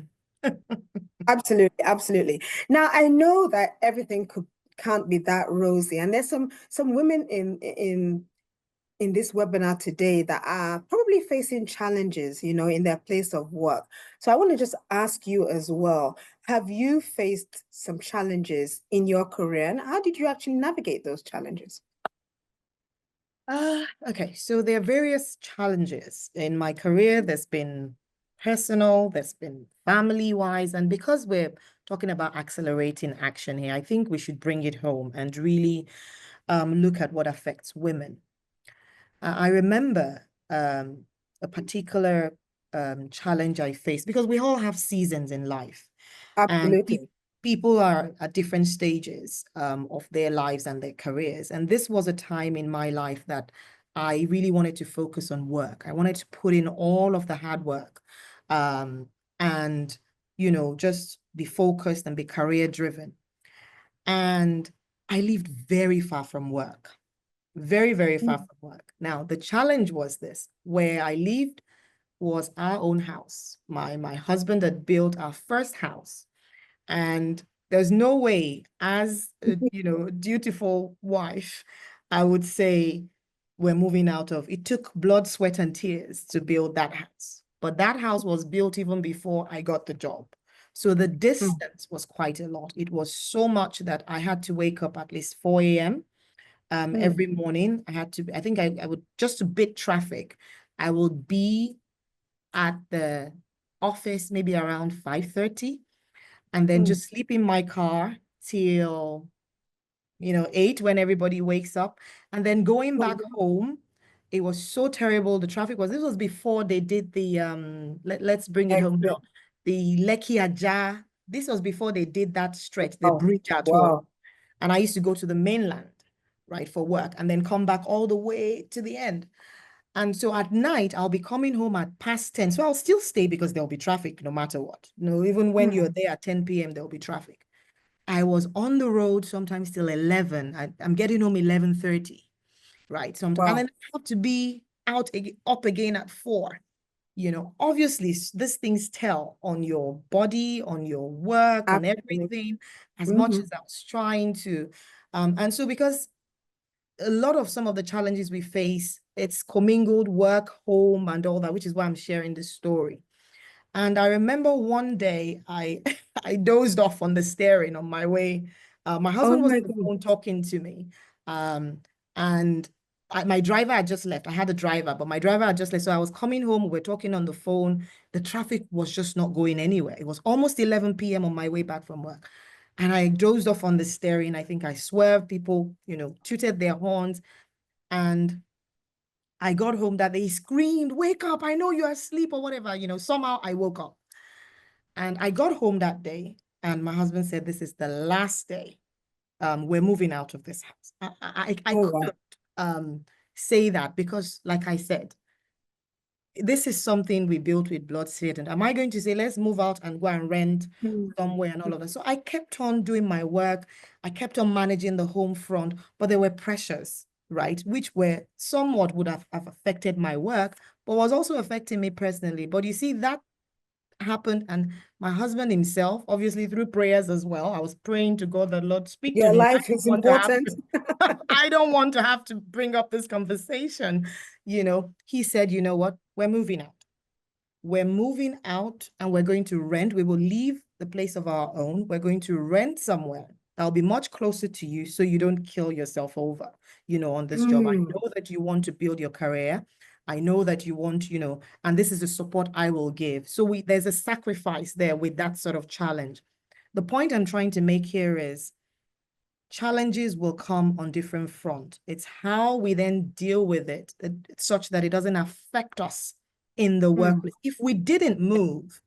Absolutely. Now I know that everything can't be that rosy, and there's some women in this webinar today that are probably facing challenges, in their place of work. So I want to just ask you as well, have you faced some challenges in your career, and how did you actually navigate those challenges? Okay, so there are various challenges in my career. There's been personal, there's been family-wise, and because we're talking about accelerating action here, I think we should bring it home and really look at what affects women. I remember a particular challenge I faced, because we all have seasons in life. Absolutely. And people are at different stages of their lives and their careers. And this was a time in my life that I really wanted to focus on work. I wanted to put in all of the hard work and, you know, just be focused and be career driven. And I lived very far from work, very, very far from work. Now, the challenge was this: where I lived was our own house. My husband had built our first house, and there's no way, as a, you know, dutiful wife, I would say we're moving out of. It took blood, sweat, and tears to build that house. But that house was built even before I got the job. So the distance was quite a lot. It was so much that I had to wake up at least 4 a.m. Every morning. I had to, I think I would, just to beat traffic, I would be at the office maybe around 5:30, and then just sleep in my car till, you know, 8 when everybody wakes up. And then going back home, it was so terrible. The traffic was, this was before they did the, let's bring it home now, the Lekki Ajayi. This was before they did that stretch, the bridge at home. And I used to go to the mainland, right, for work, and then come back all the way to the end. And so at night, I'll be coming home at past 10. So I'll still stay because there'll be traffic no matter what. You know, even when you're there at 10 p.m., there'll be traffic. I was on the road sometimes till 11. I'm getting home 11:30, right? And then I have to be up again at 4. You know, obviously, these things tell on your body, on your work, on everything, as much as I was trying to. And so because a lot of some of the challenges we face, it's commingled work, home, and all that, which is why I'm sharing this story. And I remember one day I dozed off on the steering on my way. My husband was on the phone talking to me. And my driver had just left. I had a driver, but my driver had just left. So I was coming home. We're talking on the phone. The traffic was just not going anywhere. It was almost 11 p.m. on my way back from work. And I dozed off on the steering. I think I swerved. People, you know, tooted their horns. And I got home that they screamed, "Wake up, I know you're asleep," or whatever. You know, somehow I woke up. And I got home that day, and my husband said, "This is the last day. We're moving out of this house." I couldn't say that because, like I said, this is something we built with blood, sweat, and am I going to say, let's move out and go and rent somewhere and all of that? So I kept on doing my work. I kept on managing the home front, but there were pressures, right? Which were somewhat would have affected my work, but was also affecting me personally. But you see, that happened, and my husband himself, obviously through prayers as well, I was praying to God that, Lord, speak to me. Your life is important. I don't want to have to bring up this conversation. You know, he said, you know what, we're moving out. We're moving out and we're going to rent. We will leave the place of our own. We're going to rent somewhere that'll be much closer to you so you don't kill yourself over, you know, on this job. I know that you want to build your career. I know that you want, you know, and this is the support I will give. So there's a sacrifice there with that sort of challenge. The point I'm trying to make here is challenges will come on different fronts. It's how we then deal with it such that it doesn't affect us in the workplace. If we didn't move,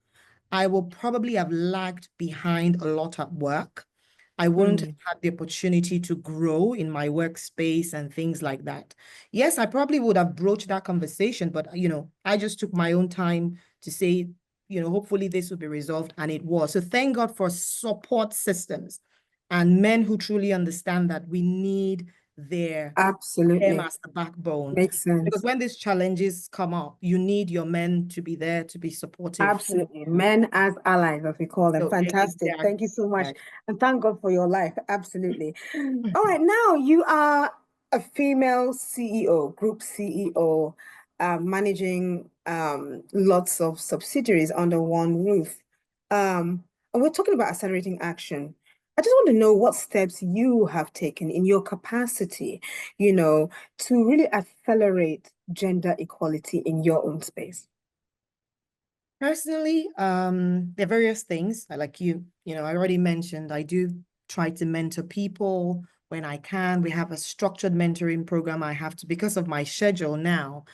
I will probably have lagged behind a lot at work. I wouldn't have had the opportunity to grow in my workspace and things like that. Yes, I probably would have broached that conversation, but, you know, I just took my own time to say, you know, hopefully this will be resolved, and it was. So thank God for support systems and men who truly understand that we need their them as the backbone. Makes sense. Because when these challenges come up, you need your men to be there to be supportive. Absolutely. Men as allies, as we call them. So, Fantastic. exactly. Thank you so much. And thank God for your life. Absolutely. All right. Now you are a female CEO, group CEO, managing lots of subsidiaries under one roof. And we're talking about accelerating action. I just want to know what steps you have taken in your capacity, you know, to really accelerate gender equality in your own space. Personally, there are various things. Like you know, I already mentioned, I do try to mentor people when I can. We have a structured mentoring program. I have to, because of my schedule now,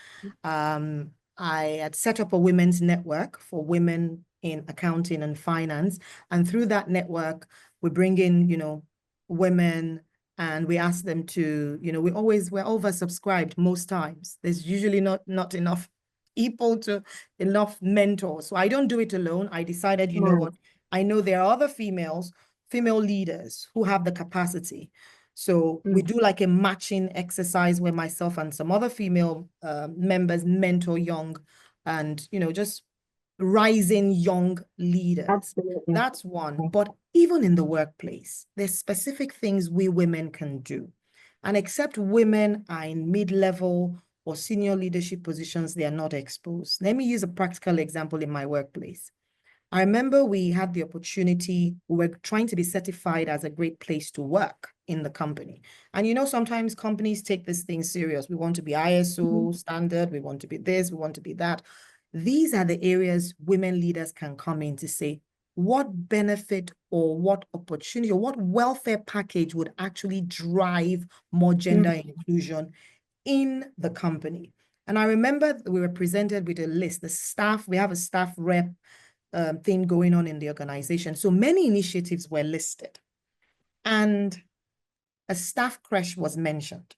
I had set up a women's network for women in accounting and finance. And through that network, we bring in, women, and we ask them to, we're oversubscribed most times. There's usually not enough people enough mentors. So I don't do it alone. I decided, you know what, I know there are other female leaders who have the capacity. So we do like a matching exercise where myself and some other female members mentor young and, just rising young leaders. Absolutely. That's one. But even in the workplace, there's specific things we women can do. And except women are in mid-level or senior leadership positions, they are not exposed. Let me use a practical example in my workplace. I remember we had the opportunity, we were trying to be certified as a great place to work in the company. And sometimes companies take this thing serious. We want to be ISO standard, we want to be this, we want to be that. These are the areas women leaders can come in to say, what benefit or what opportunity or what welfare package would actually drive more gender inclusion in the company. And I remember we were presented with a list, we have a staff rep thing going on in the organization. So many initiatives were listed and a staff crash was mentioned.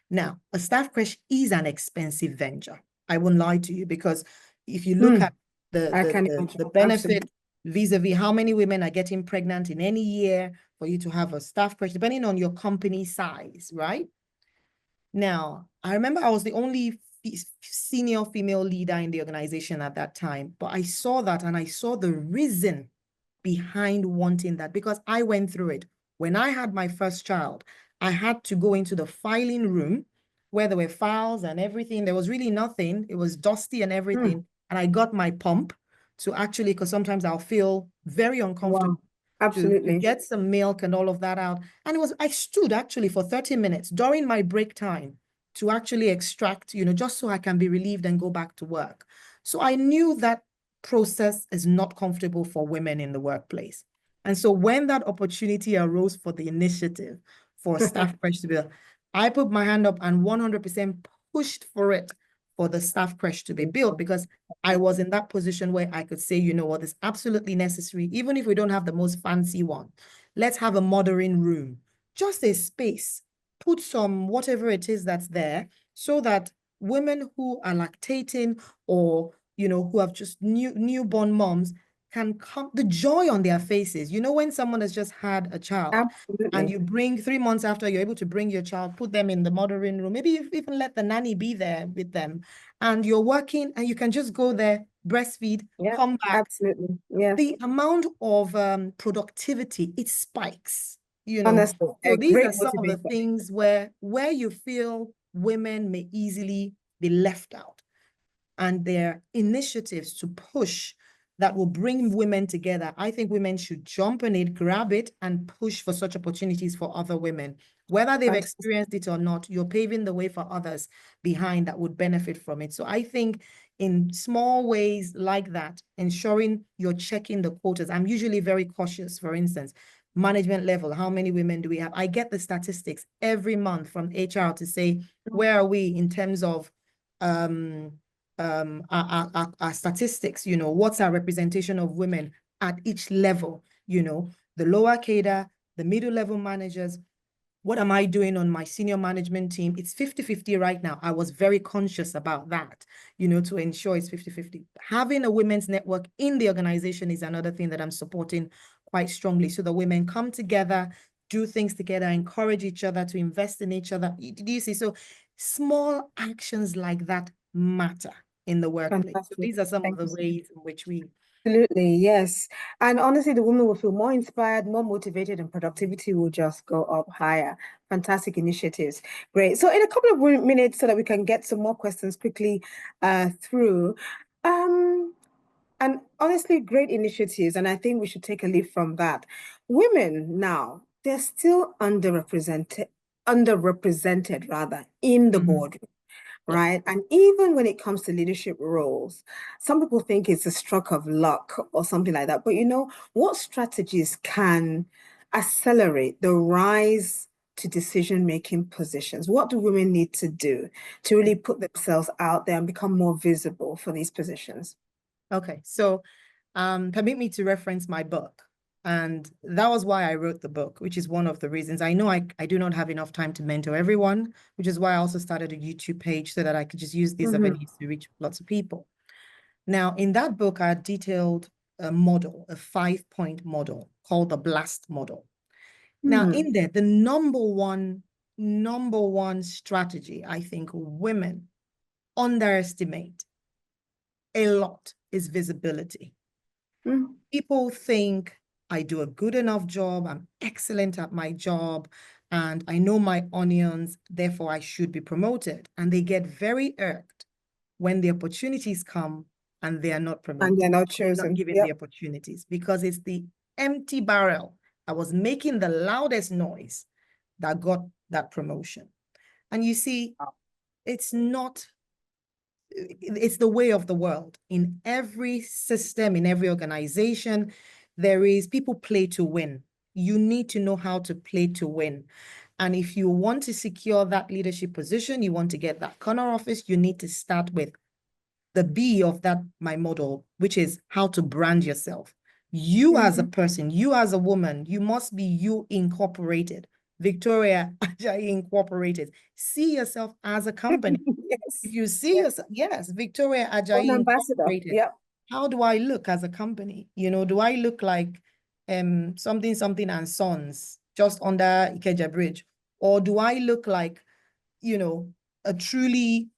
Now, a staff crash is an expensive venture. I won't lie to you, because if you look at the benefit vis-a-vis how many women are getting pregnant in any year for you to have a staff crash, depending on your company size, right? Now, I remember I was the only senior female leader in the organization at that time, but I saw that and I saw the reason behind wanting that, because I went through it. When I had my first child, I had to go into the filing room where there were files and everything. There was really nothing. It was dusty and everything. And I got my pump to actually, because sometimes I'll feel very uncomfortable. Wow. Absolutely. To get some milk and all of that out. And I stood actually for 30 minutes during my break time to actually extract, just so I can be relieved and go back to work. So I knew that process is not comfortable for women in the workplace. And so when that opportunity arose for the initiative for staff crash to be, I put my hand up and 100% pushed for it, for the staff crash to be built, because I was in that position where I could say, you know what, it's absolutely necessary. Even if we don't have the most fancy one, let's have a mothering room, just a space, put some whatever it is that's there, so that women who are lactating or, who have just newborn moms can come, the joy on their faces. When someone has just had a child, absolutely, and you bring 3 months after, you're able to bring your child, put them in the mothering room, maybe even let the nanny be there with them, and you're working and you can just go there, breastfeed, come back. Absolutely. Yeah. The amount of productivity, it spikes, Honestly, So these are some of the things where you feel women may easily be left out, and their initiatives to push that will bring women together. I think women should jump on it, grab it, and push for such opportunities for other women. Whether they've experienced it or not, you're paving the way for others behind that would benefit from it. So I think in small ways like that, ensuring you're checking the quotas. I'm usually very cautious. For instance, management level, how many women do we have? I get the statistics every month from HR to say, where are we in terms of our statistics, what's our representation of women at each level, the lower cadre, the middle level managers. What am I doing on my senior management team? It's 50-50 right now. I was very conscious about that, to ensure it's 50-50. Having a women's network in the organization is another thing that I'm supporting quite strongly. So the women come together, do things together, encourage each other to invest in each other. Do you see? So small actions like that matter in the workplace. So these are some of the ways in which we... Absolutely, yes. And honestly, the women will feel more inspired, more motivated, and productivity will just go up higher. Fantastic initiatives. Great. So in a couple of minutes, so that we can get some more questions quickly through. And honestly, great initiatives. And I think we should take a leaf from that. Women now, they're still underrepresented rather, in the boardroom. Right. And even when it comes to leadership roles, some people think it's a stroke of luck or something like that. But what strategies can accelerate the rise to decision-making positions? What do women need to do to really put themselves out there and become more visible for these positions? Okay, so permit me to reference my book. And that was why I wrote the book, which is one of the reasons. I know I do not have enough time to mentor everyone, which is why I also started a YouTube page so that I could just use these avenues to reach lots of people. Now, in that book, I detailed a model, a 5-point model called the BLAST model. Now, in there, the number one strategy I think women underestimate a lot is visibility. People think I do a good enough job, I'm excellent at my job, and I know my onions, therefore I should be promoted. And they get very irked when the opportunities come and they are not promoted. And they're not They're chosen. not given the opportunities, because it's the empty barrel that was making the loudest noise that got that promotion. And you see, it's the way of the world. In every system, in every organization, there is people play to win. You need to know how to play to win. And if you want to secure that leadership position, you want to get that corner office, you need to start with the B of that, my model, which is how to brand yourself. You as a person, you as a woman, you must be you incorporated. Victoria Ajayi Incorporated. See yourself as a company. Yes. If you see yourself, yes, Victoria Ajayi ambassador. Incorporated. How do I look as a company? You know, do I look like something and Sons just under Ikeja Bridge? Or do I look like, you know, a truly,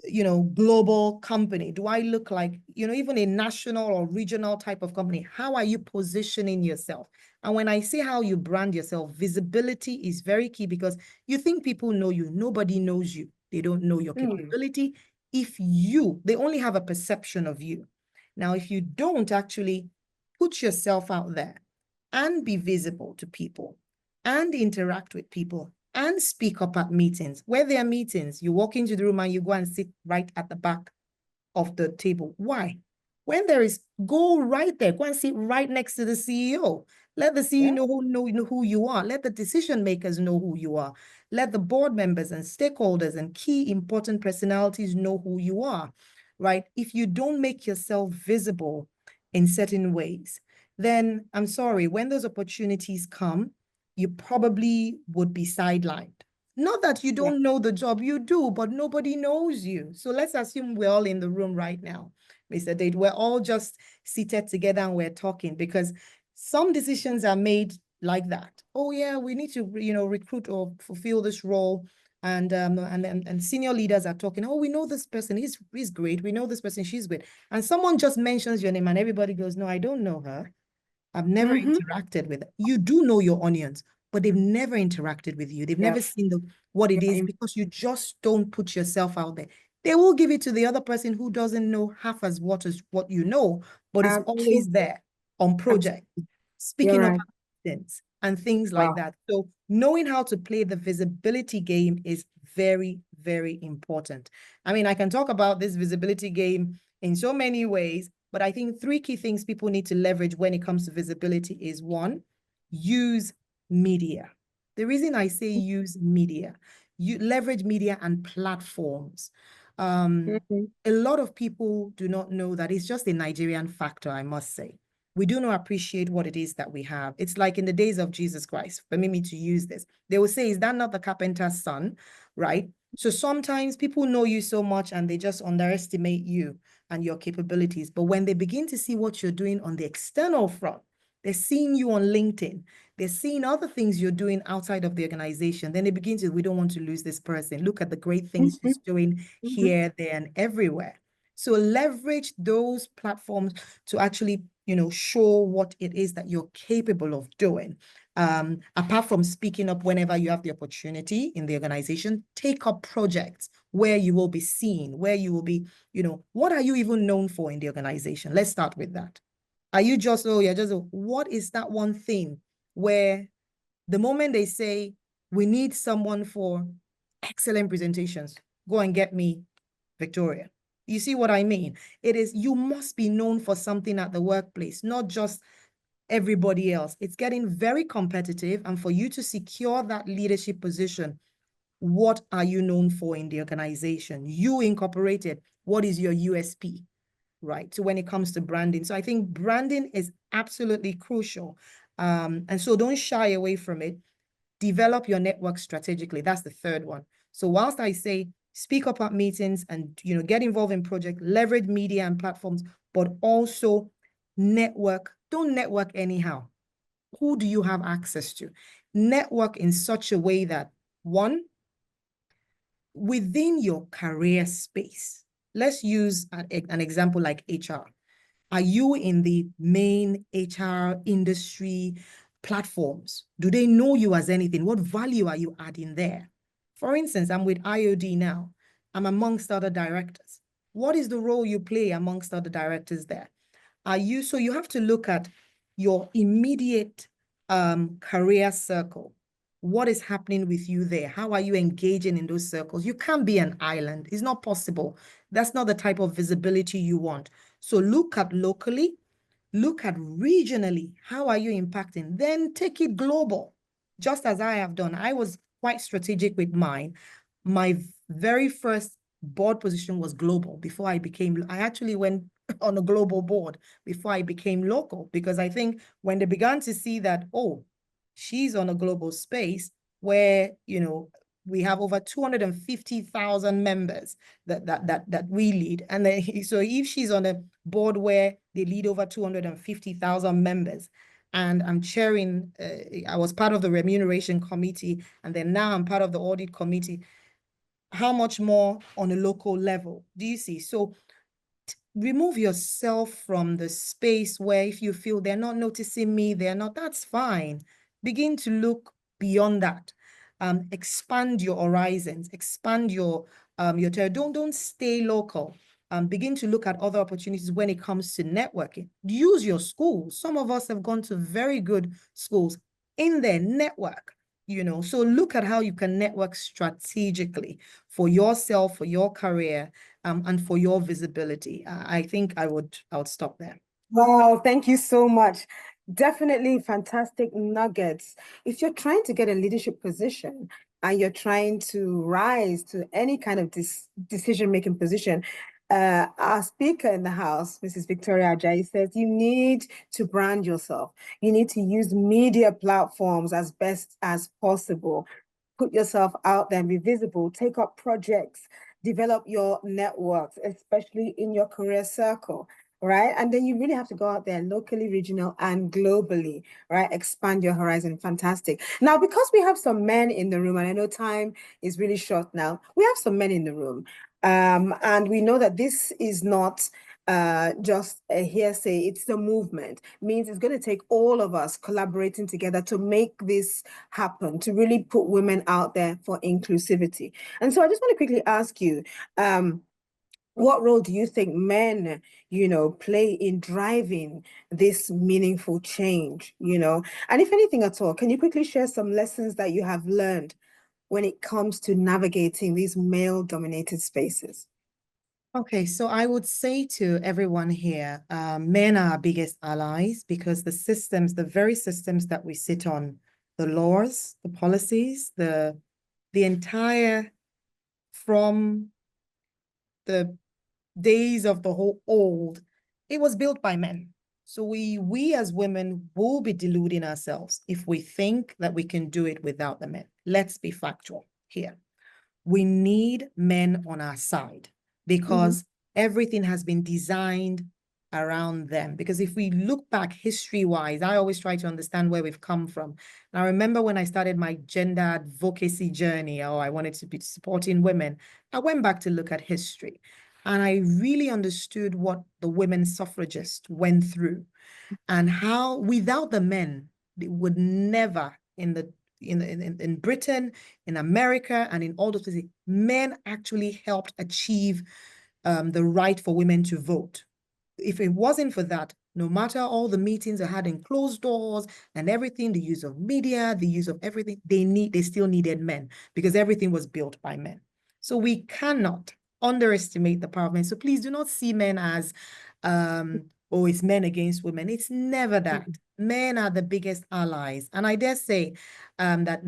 you know, global company? Do I look like, you know, even a national or regional type of company? How are you positioning yourself? And when I say how you brand yourself, visibility is very key, because you think people know you. Nobody knows you. They don't know your capability. They only have a perception of you. Now, if you don't actually put yourself out there and be visible to people and interact with people and speak up at meetings, where there are meetings, you walk into the room and you go and sit right at the back of the table. Why? When there is, go right there, go and sit right next to the CEO. Let the CEO know who you are. Let the decision makers know who you are. Let the board members and stakeholders and key important personalities know who you are, right? If you don't make yourself visible in certain ways, then I'm sorry, when those opportunities come, you probably would be sidelined. Not that you don't know the job, you do, but nobody knows you. So let's assume we're all in the room right now, Mr. Date. We're all just seated together and we're talking, because some decisions are made like that. Oh yeah, we need to, you know, recruit or fulfill this role. And senior leaders are talking, oh, we know this person, he's great. We know this person, she's great. And someone just mentions your name and everybody goes, no, I don't know her. I've never interacted with her. You do know your onions, but they've never interacted with you. They've never seen what it is, because you just don't put yourself out there. They will give it to the other person who doesn't know half as what you know, but is always there on project, speaking up and things like that. So knowing how to play the visibility game is very, very important. I mean, I can talk about this visibility game in so many ways, but I think 3 key things people need to leverage when it comes to visibility is 1, use media. The reason I say use media, you leverage media and platforms. A lot of people do not know that it's just a Nigerian factor, I must say. We do not appreciate what it is that we have. It's like in the days of Jesus Christ, permit me to use this. They will say, is that not the carpenter's son, right? So sometimes people know you so much and they just underestimate you and your capabilities. But when they begin to see what you're doing on the external front, they're seeing you on LinkedIn, they're seeing other things you're doing outside of the organization, then they begin to, we don't want to lose this person. Look at the great things she's doing here, there, and everywhere. So leverage those platforms to actually, you know, show what it is that you're capable of doing. Apart from speaking up whenever you have the opportunity in the organization, take up projects where you will be seen, where you will be, you know, what are you even known for in the organization? Let's start with that. Are you just, what is that one thing where the moment they say, we need someone for excellent presentations, go and get me Victoria. You see what I mean? It is, you must be known for something at the workplace, not just everybody else. It's getting very competitive. And for you to secure that leadership position, what are you known for in the organization? You incorporated, what is your USP? right? So when it comes to branding. So I think branding is absolutely crucial. And so don't shy away from it. Develop your network strategically. That's the third one. So whilst I say speak up at meetings and, you know, get involved in projects, leverage media and platforms, but also network. Don't network anyhow. Who do you have access to? Network in such a way that, one, within your career space, let's use an example like HR. Are you in the main HR industry platforms? Do they know you as anything? What value are you adding there? For instance, I'm with IoD now. I'm amongst other directors. What is the role you play amongst other directors there? So you have to look at your immediate career circle. What is happening with you there? How are you engaging in those circles? You can't be an island. It's not possible. That's not the type of visibility you want. So look at locally, look at regionally. How are you impacting? Then take it global, just as I have done. I was quite strategic with mine. My very first board position was global before I actually went on a global board before I became local, because I think when they began to see that, oh, she's on a global space where, you know, we have over 250,000 members that we lead. And then, so if she's on a board where they lead over 250,000 members, and I'm chairing, I was part of the remuneration committee, and then now I'm part of the audit committee, how much more on a local level? Do you see? So remove yourself from the space where if you feel they're not noticing me, that's fine. Begin to look beyond that. Expand your horizons, expand your territory. Don't stay local. Begin to look at other opportunities when it comes to networking. Use your schools. Some of us have gone to very good schools in their network, you know. So look at how you can network strategically for yourself, for your career, and for your visibility. I think I would stop there. Wow, thank you so much. Definitely fantastic nuggets. If you're trying to get a leadership position and you're trying to rise to any kind of decision-making position, our speaker in the house, Mrs. Victoria Ajayi, says you need to brand yourself. You need to use media platforms as best as possible. Put yourself out there and be visible. Take up projects. Develop your networks, especially in your career circle. Right. And then you really have to go out there locally, regional, and globally, right? Expand your horizon. Fantastic. Now, because we have some men in the room, and I know time is really short now, we have some men in the room. And we know that this is not just a hearsay, it's a movement. Means it's going to take all of us collaborating together to make this happen, to really put women out there for inclusivity. And so I just want to quickly ask you, what role do you think men, you know, play in driving this meaningful change, you know? And if anything at all, can you quickly share some lessons that you have learned when it comes to navigating these male-dominated spaces? Okay, so I would say to everyone here, men are our biggest allies, because the very systems that we sit on, the laws, the policies, the entire, from the days of the whole old, it was built by men. So we as women will be deluding ourselves if we think that we can do it without the men. Let's be factual here. We need men on our side, because everything has been designed around them. Because if we look back history-wise, I always try to understand where we've come from. And I remember when I started my gender advocacy journey, or I wanted to be supporting women, I went back to look at history. And I really understood what the women suffragists went through, and how without the men, they would never, in Britain, in America, and in all those places, men actually helped achieve the right for women to vote. If it wasn't for that, no matter all the meetings I had in closed doors and everything, the use of media, the use of everything, they still needed men, because everything was built by men. So we cannot underestimate the power of men. So please do not see men as, oh, it's men against women. It's never that. Men are the biggest allies. And I dare say that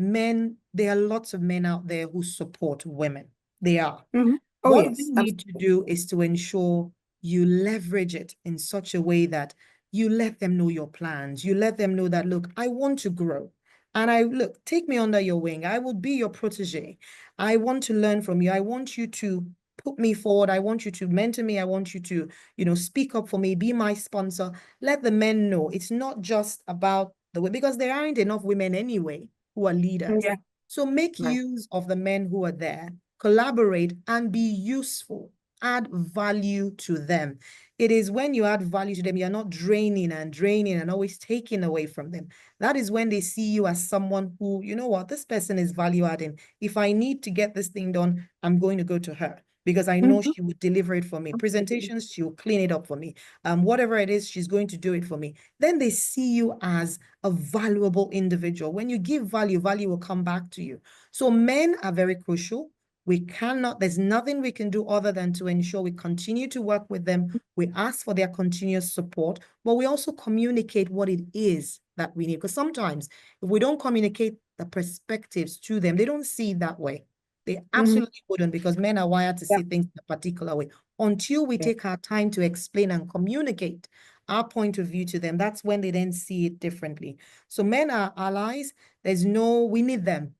there are lots of men out there who support women. They are. Oh, What yes, we need to do is to ensure you leverage it in such a way that you let them know your plans. You let them know that, look, I want to grow. And look, take me under your wing. I will be your protege. I want to learn from you. I want you to put me forward. I want you to mentor me. I want you to, speak up for me, be my sponsor. Let the men know it's not just about the way, because there aren't enough women anyway who are leaders. Yeah. So make Right. use of the men who are there, collaborate and be useful, add value to them. It is when you add value to them, you're not draining and always taking away from them. That is when they see you as someone who, you know what, this person is value adding. If I need to get this thing done, I'm going to go to her because I know she would deliver it for me. Presentations, she'll clean it up for me. Whatever it is, she's going to do it for me. Then they see you as a valuable individual. When you give value, value will come back to you. So men are very crucial. There's nothing we can do other than to ensure we continue to work with them. We ask for their continuous support, but we also communicate what it is that we need. Because sometimes if we don't communicate the perspectives to them, they don't see it that way. They absolutely wouldn't, because men are wired to see things in a particular way. Until we take our time to explain and communicate our point of view to them, that's when they then see it differently. So men are allies. We need them.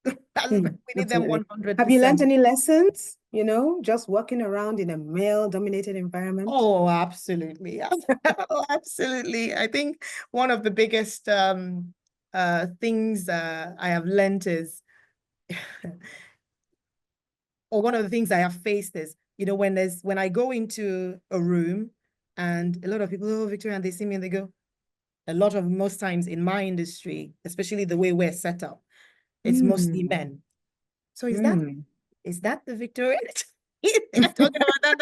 We need them 100%. Have you learned any lessons, just working around in a male-dominated environment? Oh, absolutely. Oh, absolutely. I think one of the biggest things I have learned is, or one of the things I have faced is, when I go into a room and a lot of people, oh, Victoria, and they see me and they go, most times in my industry, especially the way we're set up, it's mostly men. So is that the Victoria? They're talking about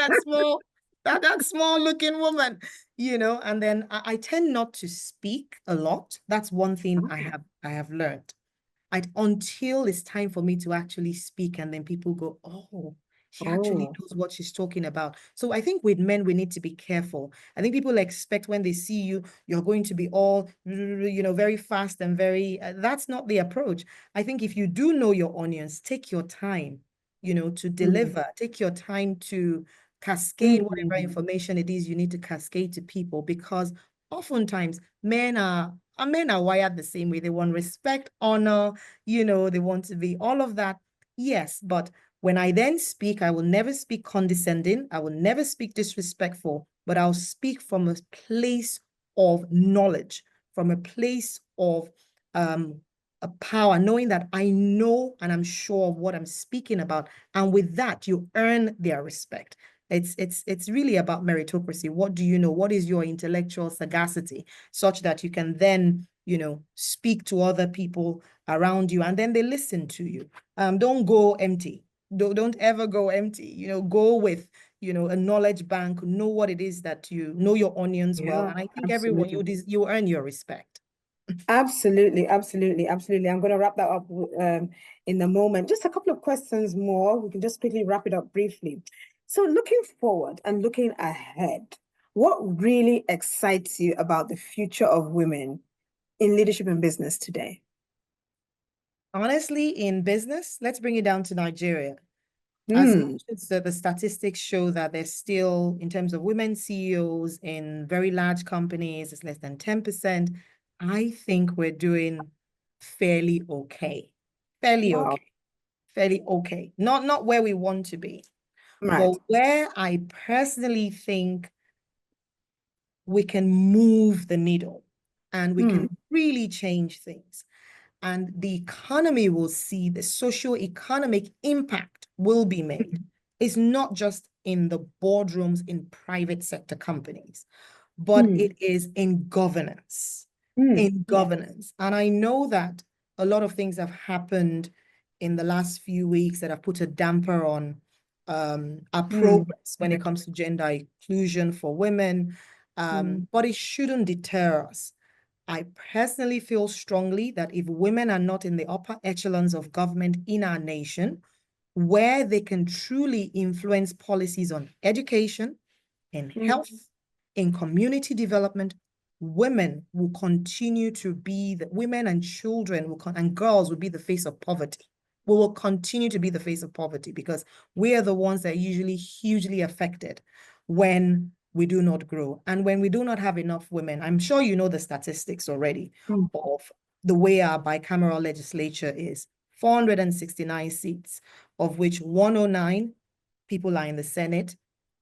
that small looking woman, and then I tend not to speak a lot. That's one thing I have learned. Until it's time for me to actually speak, and then people go, oh, she actually knows what she's talking about. So I think with men, we need to be careful. I think people expect when they see you, you're going to be all, very fast and very, that's not the approach. I think if you do know your onions, take your time, to deliver, take your time to cascade whatever information it is you need to cascade to people, because oftentimes men are wired the same way. They want respect, honor, they want to be all of that. Yes, but when I then speak, I will never speak condescending. I will never speak disrespectful, but I'll speak from a place of knowledge, from a place of a power, knowing that I know and I'm sure of what I'm speaking about. And with that, you earn their respect. It's really about meritocracy. What do you know? What is your intellectual sagacity, such that you can then, speak to other people around you, and then they listen to you. Don't go empty. Don't ever go empty. Go with, a knowledge bank. Know what it is that you know your onions well. And I think everyone, you earn your respect. Absolutely, absolutely, absolutely. I'm going to wrap that up in a moment. Just a couple of questions more. We can just quickly wrap it up briefly. So looking forward and looking ahead, what really excites you about the future of women in leadership and business today? Honestly, in business, let's bring it down to Nigeria. As much as the statistics show that there's still, in terms of women CEOs in very large companies, it's less than 10%. I think we're doing fairly okay. Fairly okay. Not where we want to be. Right. But where I personally think we can move the needle and we can really change things, and the economy will see the socio-economic impact will be made. It's not just in the boardrooms in private sector companies, but it is in governance. And I know that a lot of things have happened in the last few weeks that have put a damper on our progress when it comes to gender inclusion for women, but it shouldn't deter us. I personally feel strongly that if women are not in the upper echelons of government in our nation, where they can truly influence policies on education, in health, in community development, women will continue to be women and children and girls will be the face of poverty. We will continue to be the face of poverty because we are the ones that are usually hugely affected. when we do not grow. And when we do not have enough women, I'm sure you know the statistics already of the way our bicameral legislature is. 469 seats, of which 109 people are in the Senate,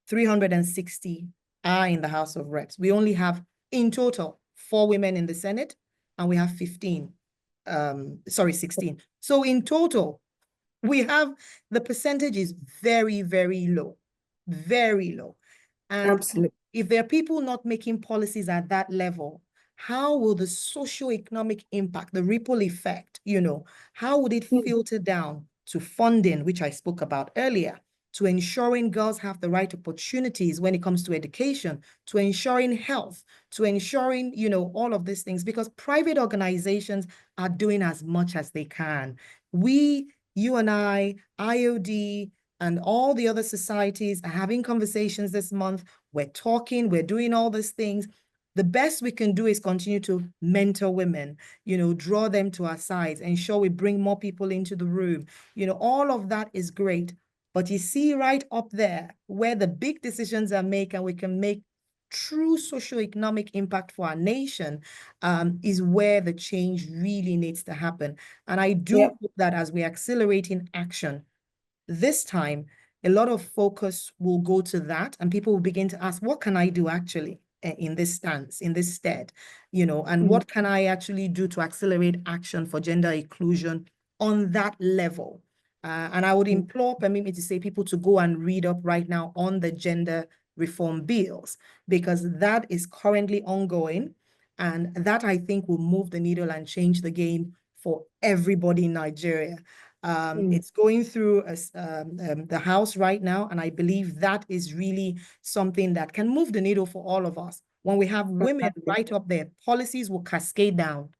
360 are in the House of Reps. We only have, in total, 4 women in the Senate, and we have 16. So in total, we have, the percentage is very, very low, very low. And Absolutely. if there are people not making policies at that level, how will the socioeconomic impact, the ripple effect, how would it filter down to funding, which I spoke about earlier, to ensuring girls have the right opportunities when it comes to education, to ensuring health, to ensuring, all of these things, because private organizations are doing as much as they can. You and I, IoD, and all the other societies are having conversations this month. We're talking, we're doing all these things. The best we can do is continue to mentor women, draw them to our sides, ensure we bring more people into the room. All of that is great. But you see right up there where the big decisions are made and we can make true socioeconomic impact for our nation, is where the change really needs to happen. And I do hope that as we accelerate in action, this time, a lot of focus will go to that, and people will begin to ask, what can I do actually in this stance, in this stead, and what can I actually do to accelerate action for gender inclusion on that level? And I would implore, permit me to say, people to go and read up right now on the gender reform bills, because that is currently ongoing. And that, I think, will move the needle and change the game for everybody in Nigeria. It's going through the House right now, and I believe that is really something that can move the needle for all of us. When we have women right up there, policies will cascade down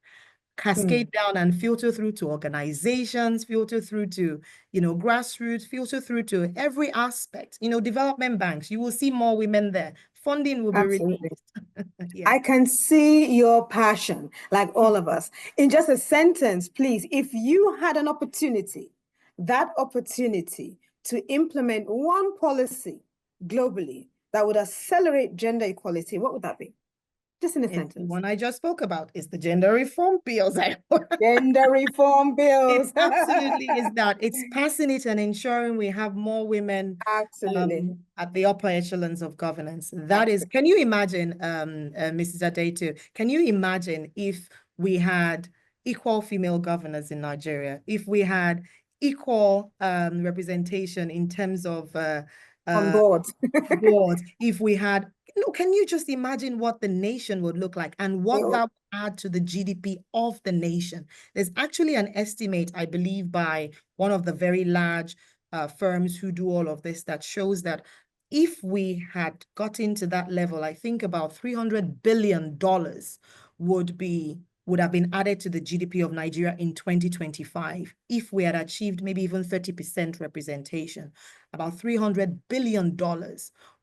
and filter through to organizations, filter through to, grassroots, filter through to every aspect. Development banks, you will see more women there. Funding will be released. I can see your passion, like all of us. In just a sentence, please, if you had an opportunity, that opportunity to implement one policy globally that would accelerate gender equality, what would that be? Just in a sentence. The one I just spoke about is the gender reform bills. Gender reform bills. It absolutely is that. It's passing it and ensuring we have more women at the upper echelons of governance. That is, can you imagine, Mrs. Adetu, can you imagine if we had equal female governors in Nigeria, if we had equal representation in terms of on boards, if we had, can you just imagine what the nation would look like and what that would add to the GDP of the nation? There's actually an estimate, I believe, by one of the very large firms who do all of this that shows that if we had gotten to that level, I think about $300 billion would have been added to the GDP of Nigeria in 2025 if we had achieved maybe even 30% representation. About $300 billion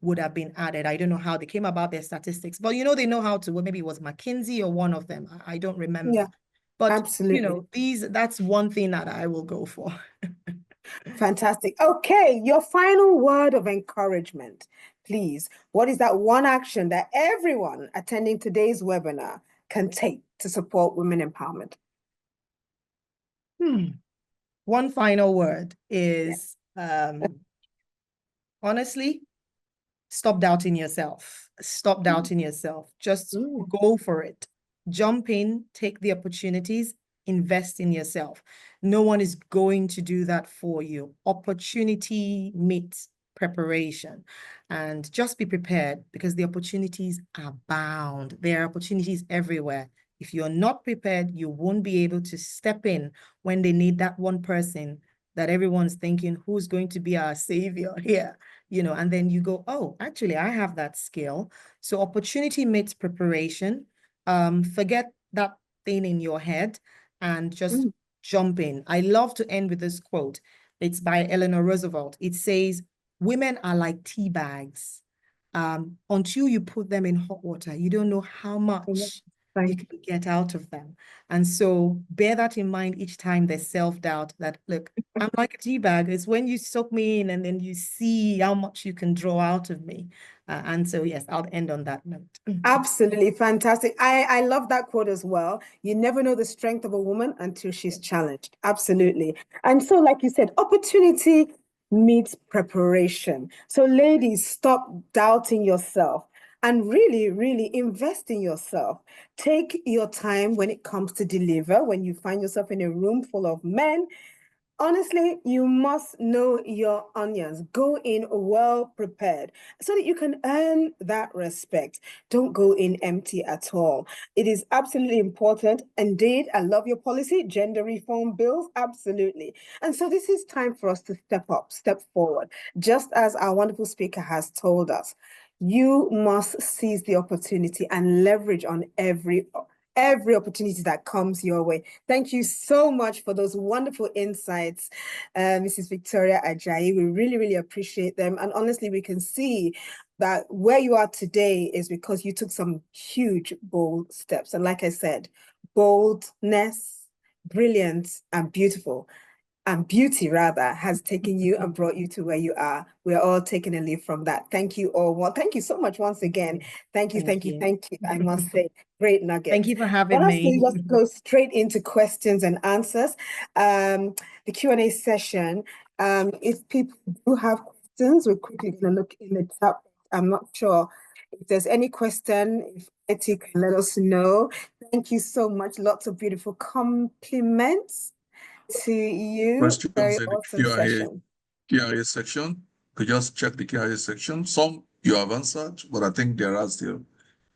would have been added. I don't know how they came about their statistics, but they know how to, well, maybe it was McKinsey or one of them. I don't remember. Yeah, but absolutely. That's one thing that I will go for. Fantastic. Okay, your final word of encouragement, please. What is that one action that everyone attending today's webinar can take to support women empowerment? One final word is, honestly, stop doubting yourself. Stop doubting yourself. Just go for it. Jump in, take the opportunities, invest in yourself. No one is going to do that for you. Opportunity meets preparation. And just be prepared, because the opportunities abound. There are opportunities everywhere. If you're not prepared, you won't be able to step in when they need that one person that everyone's thinking, who's going to be our savior here? And then you go, oh, actually, I have that skill. So opportunity meets preparation. Forget that thing in your head and just jump in. I love to end with this quote. It's by Eleanor Roosevelt. It says, women are like tea bags. Until you put them in hot water, you don't know how much Thank you can get out of them. And so bear that in mind each time there's self-doubt that, look, I'm like a tea bag. It's when you suck me in and then you see how much you can draw out of me. And so, yes, I'll end on that note. Absolutely fantastic. I love that quote as well. You never know the strength of a woman until she's challenged. Absolutely. And so, like you said, opportunity meets preparation. So, ladies, stop doubting yourself and really, really invest in yourself. Take your time when it comes to deliver. When you find yourself in a room full of men, honestly, you must know your onions. Go in well prepared so that you can earn that respect. Don't go in empty at all. It is absolutely important. Indeed, I love your policy, gender reform bills, absolutely. And so this is time for us to step up, step forward, just as our wonderful speaker has told us. You must seize the opportunity and leverage on every opportunity that comes your way. Thank you so much for those wonderful insights, Mrs. Victoria Ajayi. We really, really appreciate them. And honestly, we can see that where you are today is because you took some huge, bold steps. And like I said, boldness, brilliance, and beautiful. And beauty, rather, has taken you and brought you to where you are. We're all taking a leaf from that. Thank you all. Well, thank you so much once again. Thank you. I must say, great nuggets. Thank you for having Let us me. just go straight into questions and answers. The Q&A session. If people do have questions, we're quickly going to look in the chat. I'm not sure if there's any question, if Betty can let us know. Thank you so much. Lots of beautiful compliments to you. Questions Very in the awesome session. Q&A section. You just check the Q&A section. Some you have answered, but I think there are still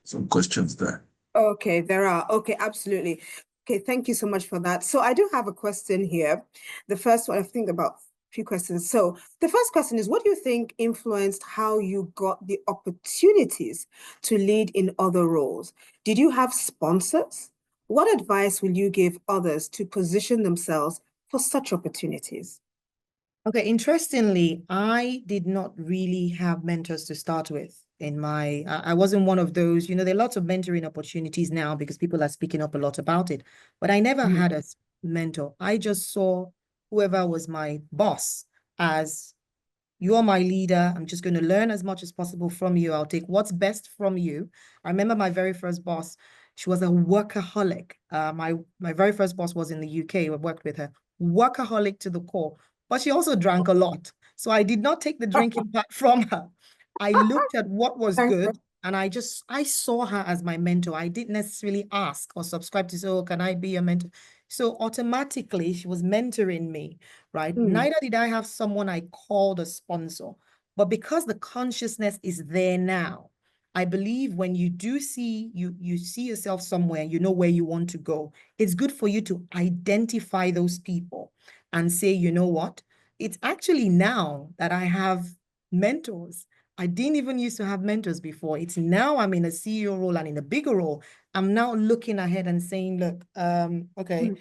some questions there. Okay, there are. Okay, absolutely. Okay, thank you so much for that. So I do have a question here. The first one, I think about a few questions. So the first question is, what do you think influenced how you got the opportunities to lead in other roles? Did you have sponsors? What advice will you give others to position themselves for such opportunities? Okay, interestingly, I did not really have mentors to start with I wasn't one of those, there are lots of mentoring opportunities now because people are speaking up a lot about it, but I never had a mentor. I just saw whoever was my boss as, you're my leader. I'm just going to learn as much as possible from you. I'll take what's best from you. I remember my very first boss, she was a workaholic. My very first boss was in the UK. I worked with her. Workaholic to the core, but she also drank a lot. So I did not take the drinking part from her. I looked at what was good and I saw her as my mentor. I didn't necessarily ask or subscribe to say, oh, can I be a mentor? So automatically she was mentoring me, right? Neither did I have someone I called a sponsor, but because the consciousness is there now, I believe when you do see, you see yourself somewhere, you know where you want to go, it's good for you to identify those people and say, you know what? It's actually now that I have mentors. I didn't even used to have mentors before. It's now I'm in a CEO role and in a bigger role. I'm now looking ahead and saying, look, okay,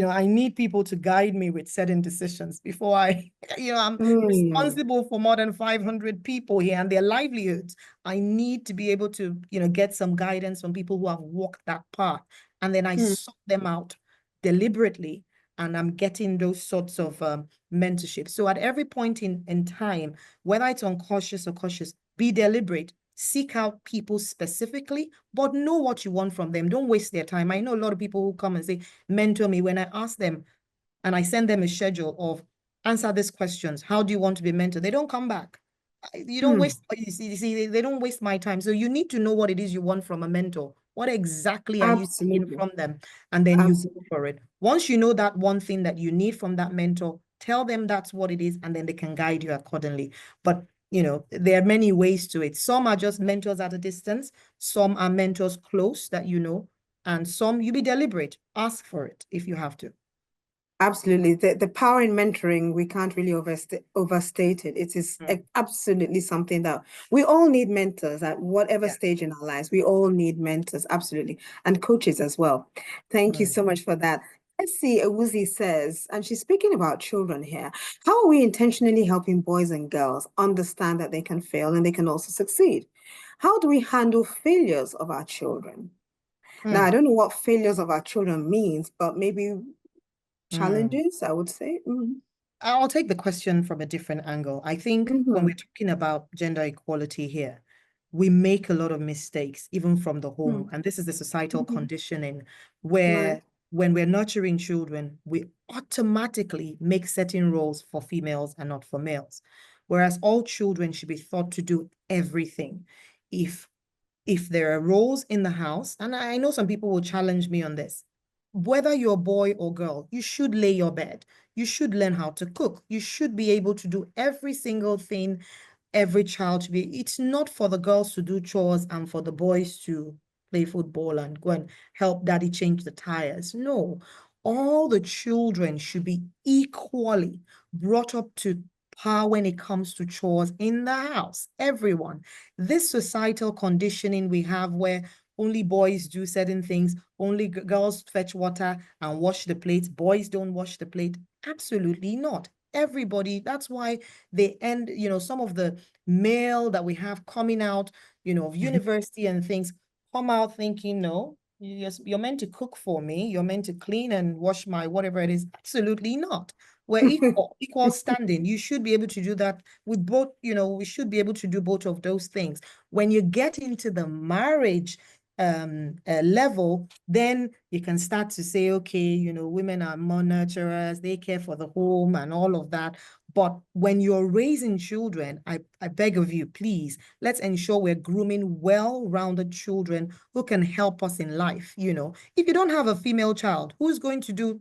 I need people to guide me with certain decisions before I'm responsible for more than 500 people here and their livelihoods. I need to be able to, get some guidance from people who have walked that path. And then I sort them out deliberately. And I'm getting those sorts of mentorship. So at every point in time, whether it's unconscious or cautious, be deliberate. Seek out people specifically, but know what you want from them. Don't waste their time. I know a lot of people who come and say, mentor me. When I ask them and I send them a schedule of answer these questions, how do you want to be mentored? They don't come back. You don't waste, you see, they don't waste my time. So you need to know what it is you want from a mentor. What exactly are you seeking from them? And then you go for it. Once you know that one thing that you need from that mentor, tell them that's what it is, and then they can guide you accordingly. But there are many ways to it. Some are just mentors at a distance. Some are mentors close that and some you be deliberate. Ask for it if you have to. Absolutely. The power in mentoring, we can't really overstate it. It is absolutely something that we all need mentors at whatever stage in our lives. We all need mentors, absolutely. And coaches as well. Thank you so much for that. Let's see, Awuzi says, and she's speaking about children here. How are we intentionally helping boys and girls understand that they can fail and they can also succeed? How do we handle failures of our children? Now, I don't know what failures of our children means, but maybe challenges, I would say. I'll take the question from a different angle. I think when we're talking about gender equality here, we make a lot of mistakes, even from the home. And this is the societal conditioning where when we're nurturing children, we automatically make certain roles for females and not for males. Whereas all children should be taught to do everything. If there are roles in the house, and I know some people will challenge me on this, whether you're a boy or girl, you should lay your bed. You should learn how to cook. You should be able to do every single thing every child should be. It's not for the girls to do chores and for the boys to play football and go and help daddy change the tires. No, all the children should be equally brought up to par when it comes to chores in the house. Everyone. This societal conditioning we have where only boys do certain things, only girls fetch water and wash the plates, boys don't wash the plate. Absolutely not. Everybody, that's why they end, some of the male that we have coming out, of university and things, come out thinking, no, you're meant to cook for me, you're meant to clean and wash my whatever it is. Absolutely not. We're equal standing. You should be able to do that with both, we should be able to do both of those things. When you get into the marriage level, then you can start to say, okay, women are more nurturers, they care for the home and all of that. But when you're raising children, I beg of you, please, let's ensure we're grooming well-rounded children who can help us in life. If you don't have a female child, who's going to do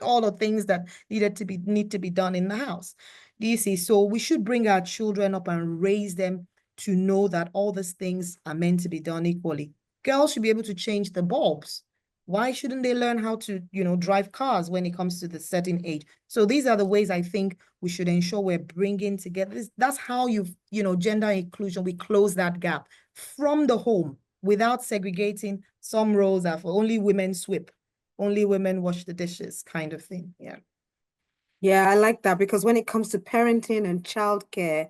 all the things that need to be done in the house? Do you see? So we should bring our children up and raise them to know that all these things are meant to be done equally. Girls should be able to change the bulbs. Why shouldn't they learn how to, drive cars when it comes to the certain age? So these are the ways I think we should ensure we're bringing together. That's how gender inclusion, we close that gap from the home without segregating. Some roles are for only women sweep, only women wash the dishes kind of thing. Yeah. Yeah, I like that because when it comes to parenting and childcare,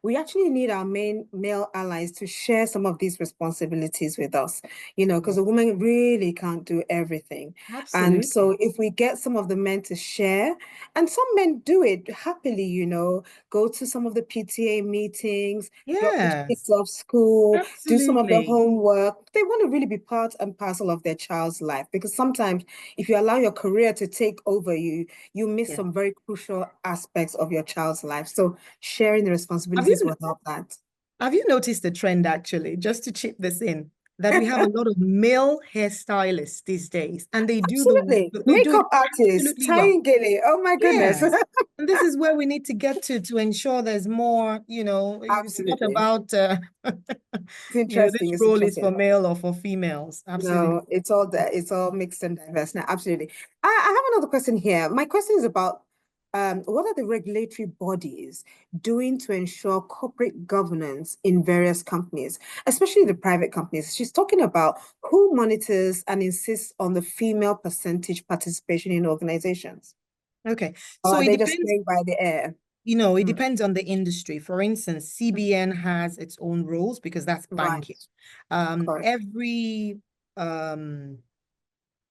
we actually need our main male allies to share some of these responsibilities with us, because a woman really can't do everything. Absolutely. And so if we get some of the men to share, and some men do it happily, go to some of the PTA meetings, drop the kids off school, do some of the homework. They want to really be part and parcel of their child's life, because sometimes if you allow your career to take over you, you miss some very crucial aspects of your child's life. So sharing the responsibilities will help that. Have you noticed the trend, actually, just to chip this in, that we have a lot of male hairstylists these days, and they do makeup artists, tying gilly. Oh my goodness. And this is where we need to get to ensure there's more, it's not about it's interesting. This role is for male or for females. Absolutely. No, it's all there. It's all mixed and diverse. Now, absolutely. I have another question here. My question is about what are the regulatory bodies doing to ensure corporate governance in various companies, especially the private companies? She's talking about who monitors and insists on the female percentage participation in organizations. Okay. So they just playing by the air. It depends on the industry. For instance, CBN has its own rules because that's banking. Every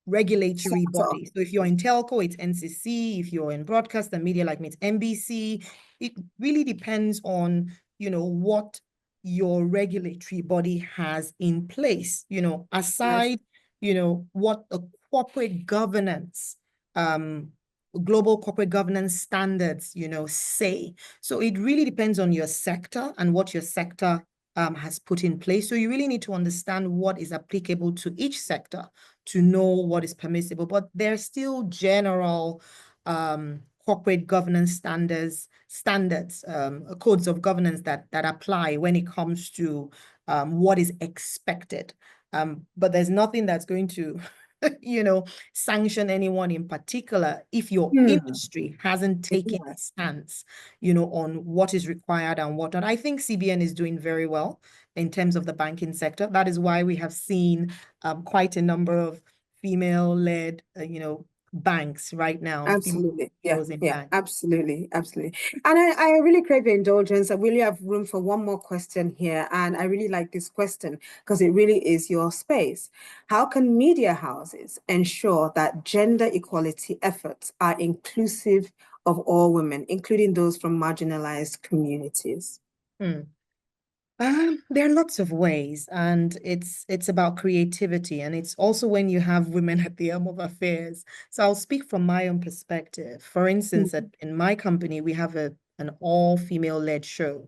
regulatory body. So if you're in telco, it's NCC. If you're in broadcast and media like me, it's NBC. It really depends on, what your regulatory body has in place, aside, what a corporate governance, global corporate governance standards, say. So it really depends on your sector and what your sector has put in place. So you really need to understand what is applicable to each sector to know what is permissible. But there's still general corporate governance standards, codes of governance that apply when it comes to what is expected. But there's nothing that's going to sanction anyone in particular if your industry hasn't taken a stance, on what is required and what not. I think CBN is doing very well in terms of the banking sector. That is why we have seen quite a number of female-led, banks right now. Absolutely. Yeah. In Yeah. banks. Absolutely. Absolutely. And I really crave your indulgence. I really have room for one more question here. And I really like this question because it really is your space. How can media houses ensure that gender equality efforts are inclusive of all women, including those from marginalized communities? There are lots of ways, and it's about creativity, and it's also when you have women at the helm of affairs. So I'll speak from my own perspective. For instance, in my company, we have an all-female-led show,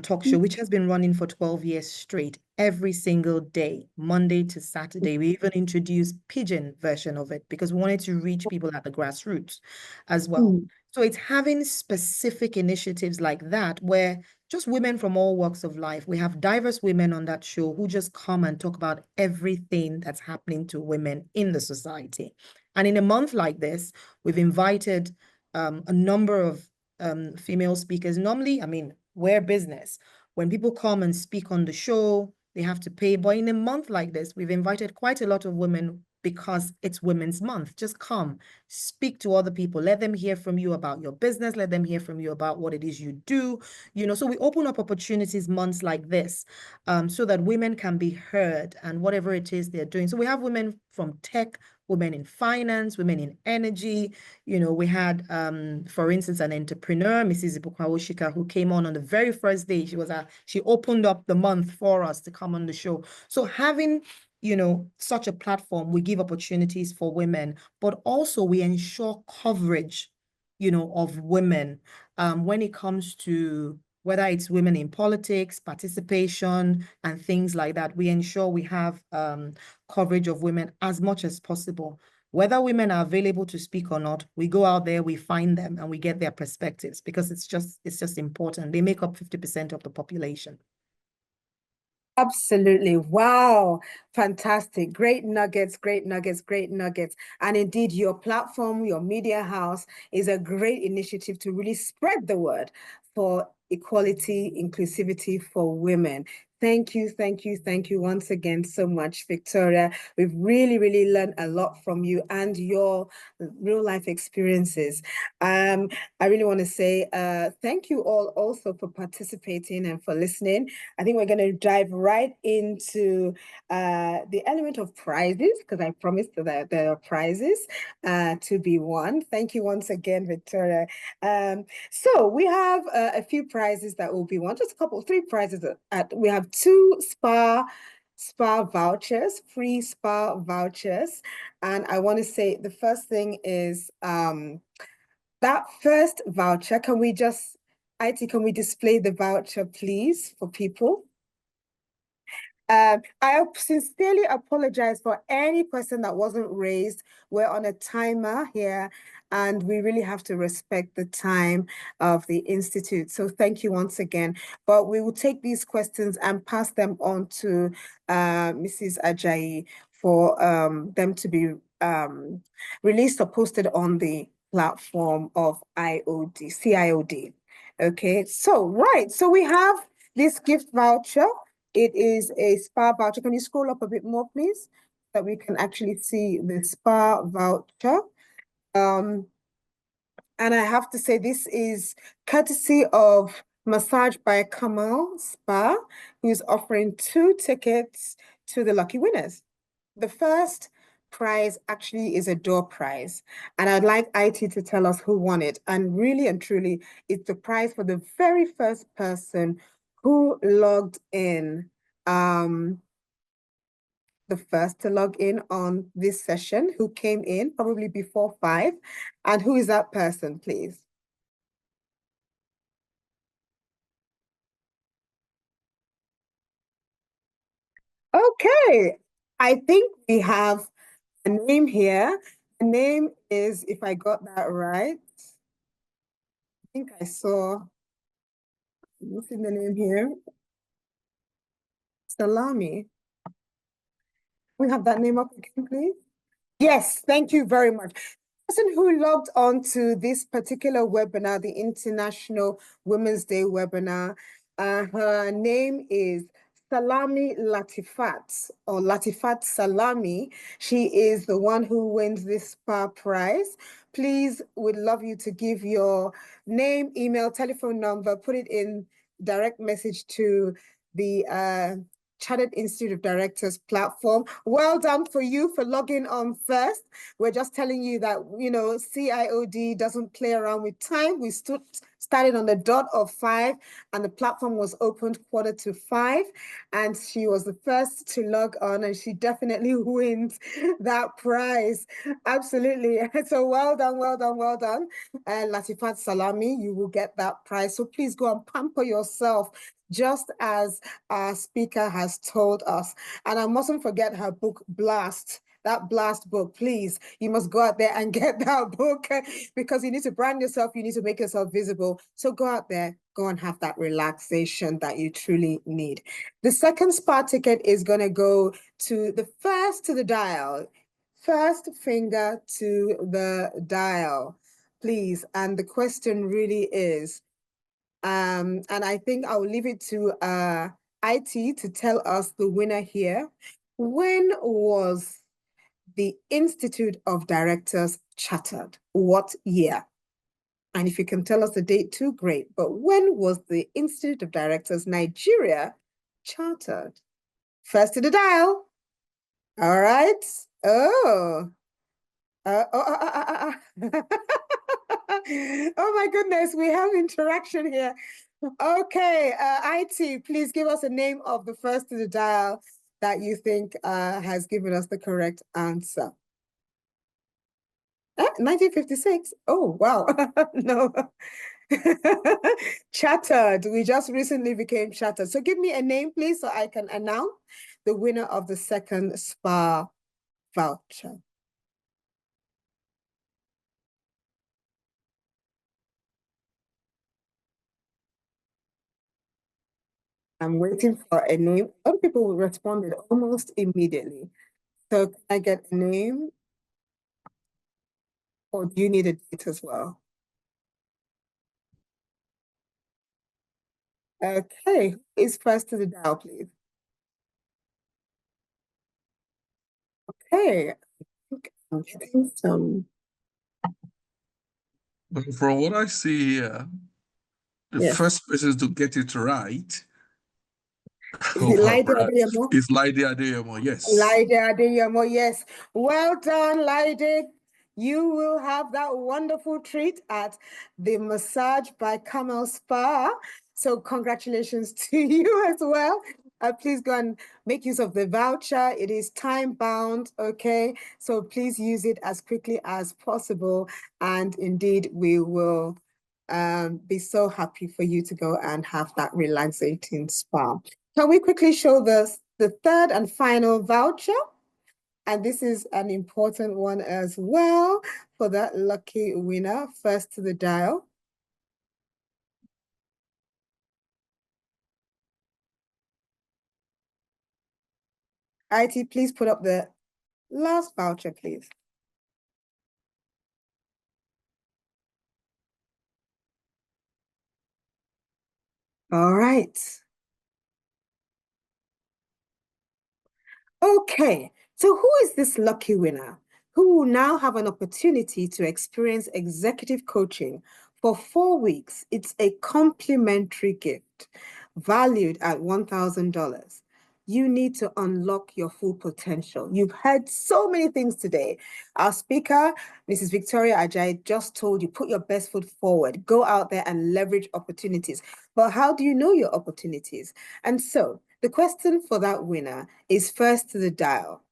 talk show, which has been running for 12 years straight, every single day, Monday to Saturday. We even introduced pidgin version of it because we wanted to reach people at the grassroots as well. So it's having specific initiatives like that where just women from all walks of life. We have diverse women on that show who just come and talk about everything that's happening to women in the society. And in a month like this, we've invited a number of female speakers. Normally, I mean, we're business. When people come and speak on the show, they have to pay. But in a month like this, we've invited quite a lot of women because it's Women's Month. Just come, speak to other people. Let them hear from you about your business. Let them hear from you about what it is you do. So we open up opportunities months like this so that women can be heard and whatever it is they're doing. So we have women from tech, women in finance, women in energy. We had, for instance, an entrepreneur, Mrs. Ibukawoshika, who came on the very first day. She opened up the month for us to come on the show. So having such a platform, we give opportunities for women, but also we ensure coverage, of women when it comes to whether it's women in politics, participation, and things like that. We ensure we have coverage of women as much as possible. Whether women are available to speak or not, we go out there, we find them, and we get their perspectives because it's just important. They make up 50% of the population. Absolutely. Wow. Fantastic. Great nuggets, great nuggets, great nuggets. And indeed, your platform, your media house is a great initiative to really spread the word for equality, inclusivity for women. Thank you, thank you, thank you once again so much, Victoria. We've really, really learned a lot from you and your real life experiences. I really want to say thank you all also for participating and for listening. I think we're going to dive right into the element of prizes because I promised that there are prizes to be won. Thank you once again, Victoria. So we have a few prizes that will be won, just three prizes. We have 2 spa vouchers, free spa vouchers. And I want to say the first thing is that first voucher, can we display the voucher, please, for people? I sincerely apologize for any question that wasn't raised. We're on a timer here, and we really have to respect the time of the Institute. So thank you once again. But we will take these questions and pass them on to Mrs. Ajayi for them to be released or posted on the platform of CIoD. Okay, so we have this gift voucher. It is a spa voucher. Can you scroll up a bit more, please? So that we can actually see the spa voucher. And I have to say, this is courtesy of Massage by Kamal Spa, who's offering 2 tickets to the lucky winners. The first prize actually is a door prize. And I'd like IT to tell us who won it. And really and truly, it's the prize for the very first person who logged in, the first to log in on this session, who came in probably before 5. And who is that person, please? Okay, I think we have a name here. The name is, if I got that right, I think I saw, what's in the name here? Salami. We have that name up again, please? Yes, thank you very much. The person who logged on to this particular webinar, the International Women's Day webinar, her name is Salami Latifat, or Latifat Salami. She is the one who wins this SPA prize. Please, we'd love you to give your name, email, telephone number, put it in direct message to the Chartered Institute of Directors platform. Well done for you for logging on first. We're just telling you that, you know, CIoD doesn't play around with time. We started on the dot of 5 and the platform was opened 4:45 and she was the first to log on and she definitely wins that prize. Absolutely. So well done, well done, well done. Latifat Salami, you will get that prize. So please go and pamper yourself just as our speaker has told us. And I mustn't forget her book, Blast. That Blast book, please. You must go out there and get that book because you need to brand yourself. You need to make yourself visible. So go out there, go and have that relaxation that you truly need. The second SPA ticket is going to go to the first to the dial. First finger to the dial, please. And the question really is, and I think I'll leave it to IT to tell us the winner here. When was the Institute of Directors chartered? What year? And if you can tell us the date too, great. But when was the Institute of Directors Nigeria chartered? First to the dial. All right. Oh. Oh my goodness, we have interaction here. Okay, IT, please give us a name of the first to the dial that you think has given us the correct answer. 1956. Oh, wow. No. Chartered. We just recently became chartered. So give me a name, please, so I can announce the winner of the second SPA voucher. I'm waiting for a name. Other people responded almost immediately. So can I get a name? Or do you need a date as well? Okay, who is first to the dial, please? Okay, I think I'm getting some. From what I see here, the Yes. first person to get it right Is it Laide Adeyemo? is Laide Adeyemo, yes. Laide Adeyemo, yes. Well done, Laide. You will have that wonderful treat at the Massage by Camel Spa. So congratulations to you as well. Please go and make use of the voucher. It is time bound, okay? So please use it as quickly as possible. And indeed, we will be so happy for you to go and have that relaxating spa. Can we quickly show the third and final voucher? And this is an important one as well for that lucky winner, first to the dial. IT, please put up the last voucher, please. All right. Okay, so who is this lucky winner who will now have an opportunity to experience executive coaching for 4 weeks? It's a complimentary gift valued at $1,000. You need to unlock your full potential. You've heard so many things today. Our speaker, Mrs. Victoria Ajayi, just told you, put your best foot forward, go out there and leverage opportunities. But how do you know your opportunities? And so the question for that winner is first to the dial.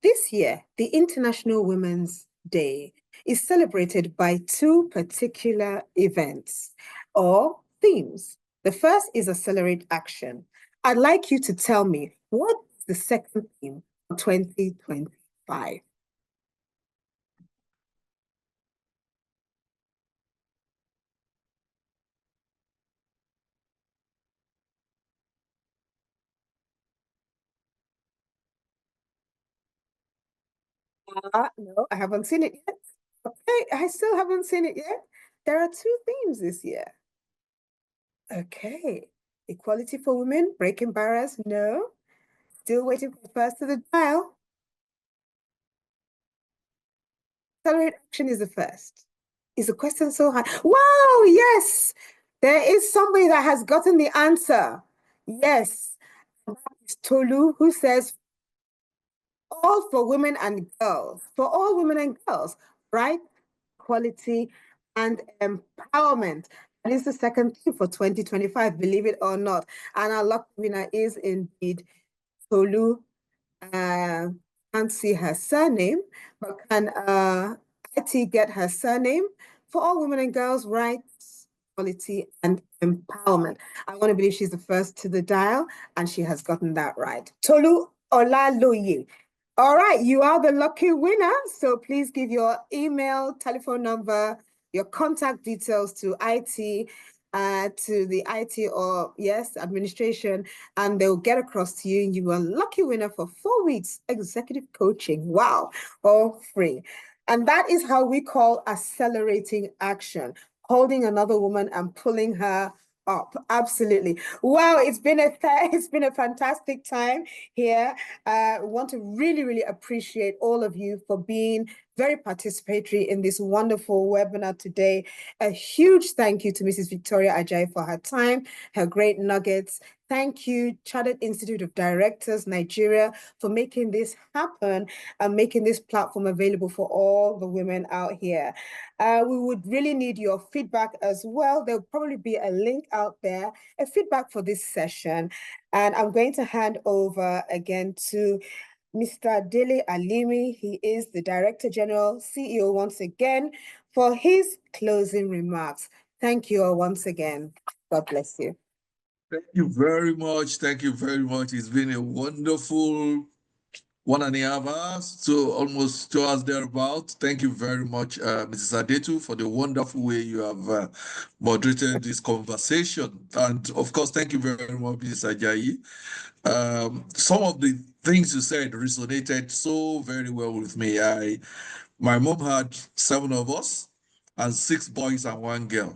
This year, the International Women's Day is celebrated by 2 particular events or themes. The first is Accelerate Action. I'd like you to tell me what is the second theme for 2025? No, I haven't seen it yet. Okay, I still haven't seen it yet. There are 2 themes this year. Okay, Equality for women, breaking barriers, no. Still waiting for first to the dial. Accelerate action is the first. Is the question so hard? Wow, yes. There is somebody that has gotten the answer. Yes. It's Tolu, who says, all for women and girls, for all women and girls, right? Equality and empowerment. That is the second theme for 2025, believe it or not. And our lucky winner is indeed Tolu. Can't see her surname, but can IT get her surname? For all women and girls, rights, equality, and empowerment. I want to believe she's the first to the dial, and she has gotten that right. Tolu Olaloye. All right, you are the lucky winner. So please give your email, telephone number, your contact details to IT, to the IT or yes, administration, and they'll get across to you. You are a lucky winner for 4 weeks executive coaching. Wow, all free. And that is how we call accelerating action, holding another woman and pulling her up. Absolutely. Wow, it's been a fantastic time here. I want to really appreciate all of you for being very participatory in this wonderful webinar today. A huge thank you to Mrs. Victoria Ajayi for her time, her great nuggets. Thank you, Chartered Institute of Directors, Nigeria, for making this happen and making this platform available for all the women out here. We would really need your feedback as well. There'll probably be a link out there, a feedback for this session. And I'm going to hand over again to Mr. Dele Alimi. He is the Director General, CEO once again, for his closing remarks. Thank you all once again. God bless you. Thank you very much. Thank you very much. It's been a wonderful 1.5 hours to almost 2 hours thereabout. Thank you very much, Mrs. Adetu, for the wonderful way you have moderated this conversation. And of course, thank you very much, Mrs. Ajayi. Some of the things you said resonated so very well with me. My mom had 7 of us and 6 boys and 1 girl.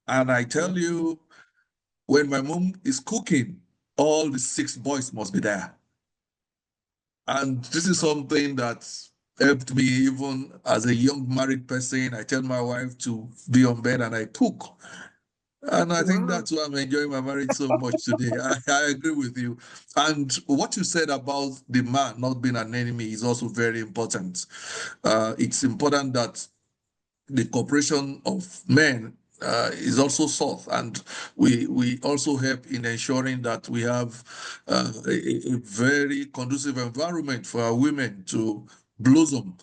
And I tell you, when my mom is cooking, all the 6 boys must be there. And this is something that helped me even as a young married person. I tell my wife to be on bed and I cook. And I think that's why I'm enjoying my marriage so much today. I agree with you. And what you said about the man not being an enemy is also very important. It's important that the cooperation of men is also sought, and we also help in ensuring that we have a very conducive environment for our women to blossom.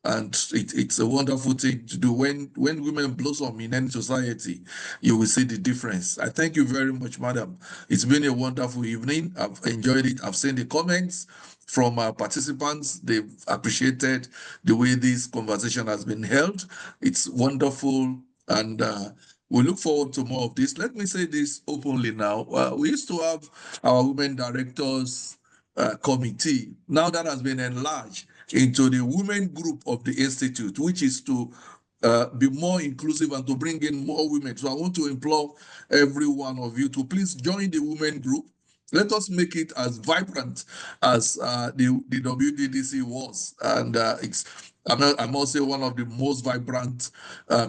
And it's a wonderful thing to do. When women blossom in any society, you will see the difference. I thank you very much, madam. It's been a wonderful evening. I've enjoyed it. I've seen the comments from our participants. They've appreciated the way this conversation has been held. It's wonderful, and we look forward to more of this. Let me say this openly now. We used to have our women directors committee. Now that has been enlarged into the women group of the Institute, which is to be more inclusive and to bring in more women. So I want to implore every one of you to please join the women group. Let us make it as vibrant as the WDDC was. And I must say, one of the most vibrant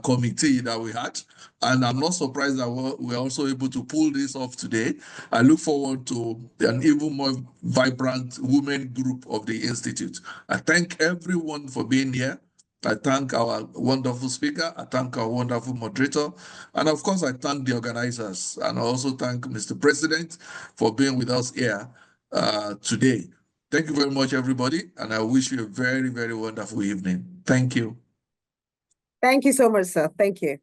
committee that we had. And I'm not surprised that we're also able to pull this off today. I look forward to an even more vibrant women group of the Institute. I thank everyone for being here. I thank our wonderful speaker. I thank our wonderful moderator. And of course, I thank the organizers. And I also thank Mr. President for being with us here today. Thank you very much, everybody. And I wish you a very, very wonderful evening. Thank you. Thank you so much, sir. Thank you.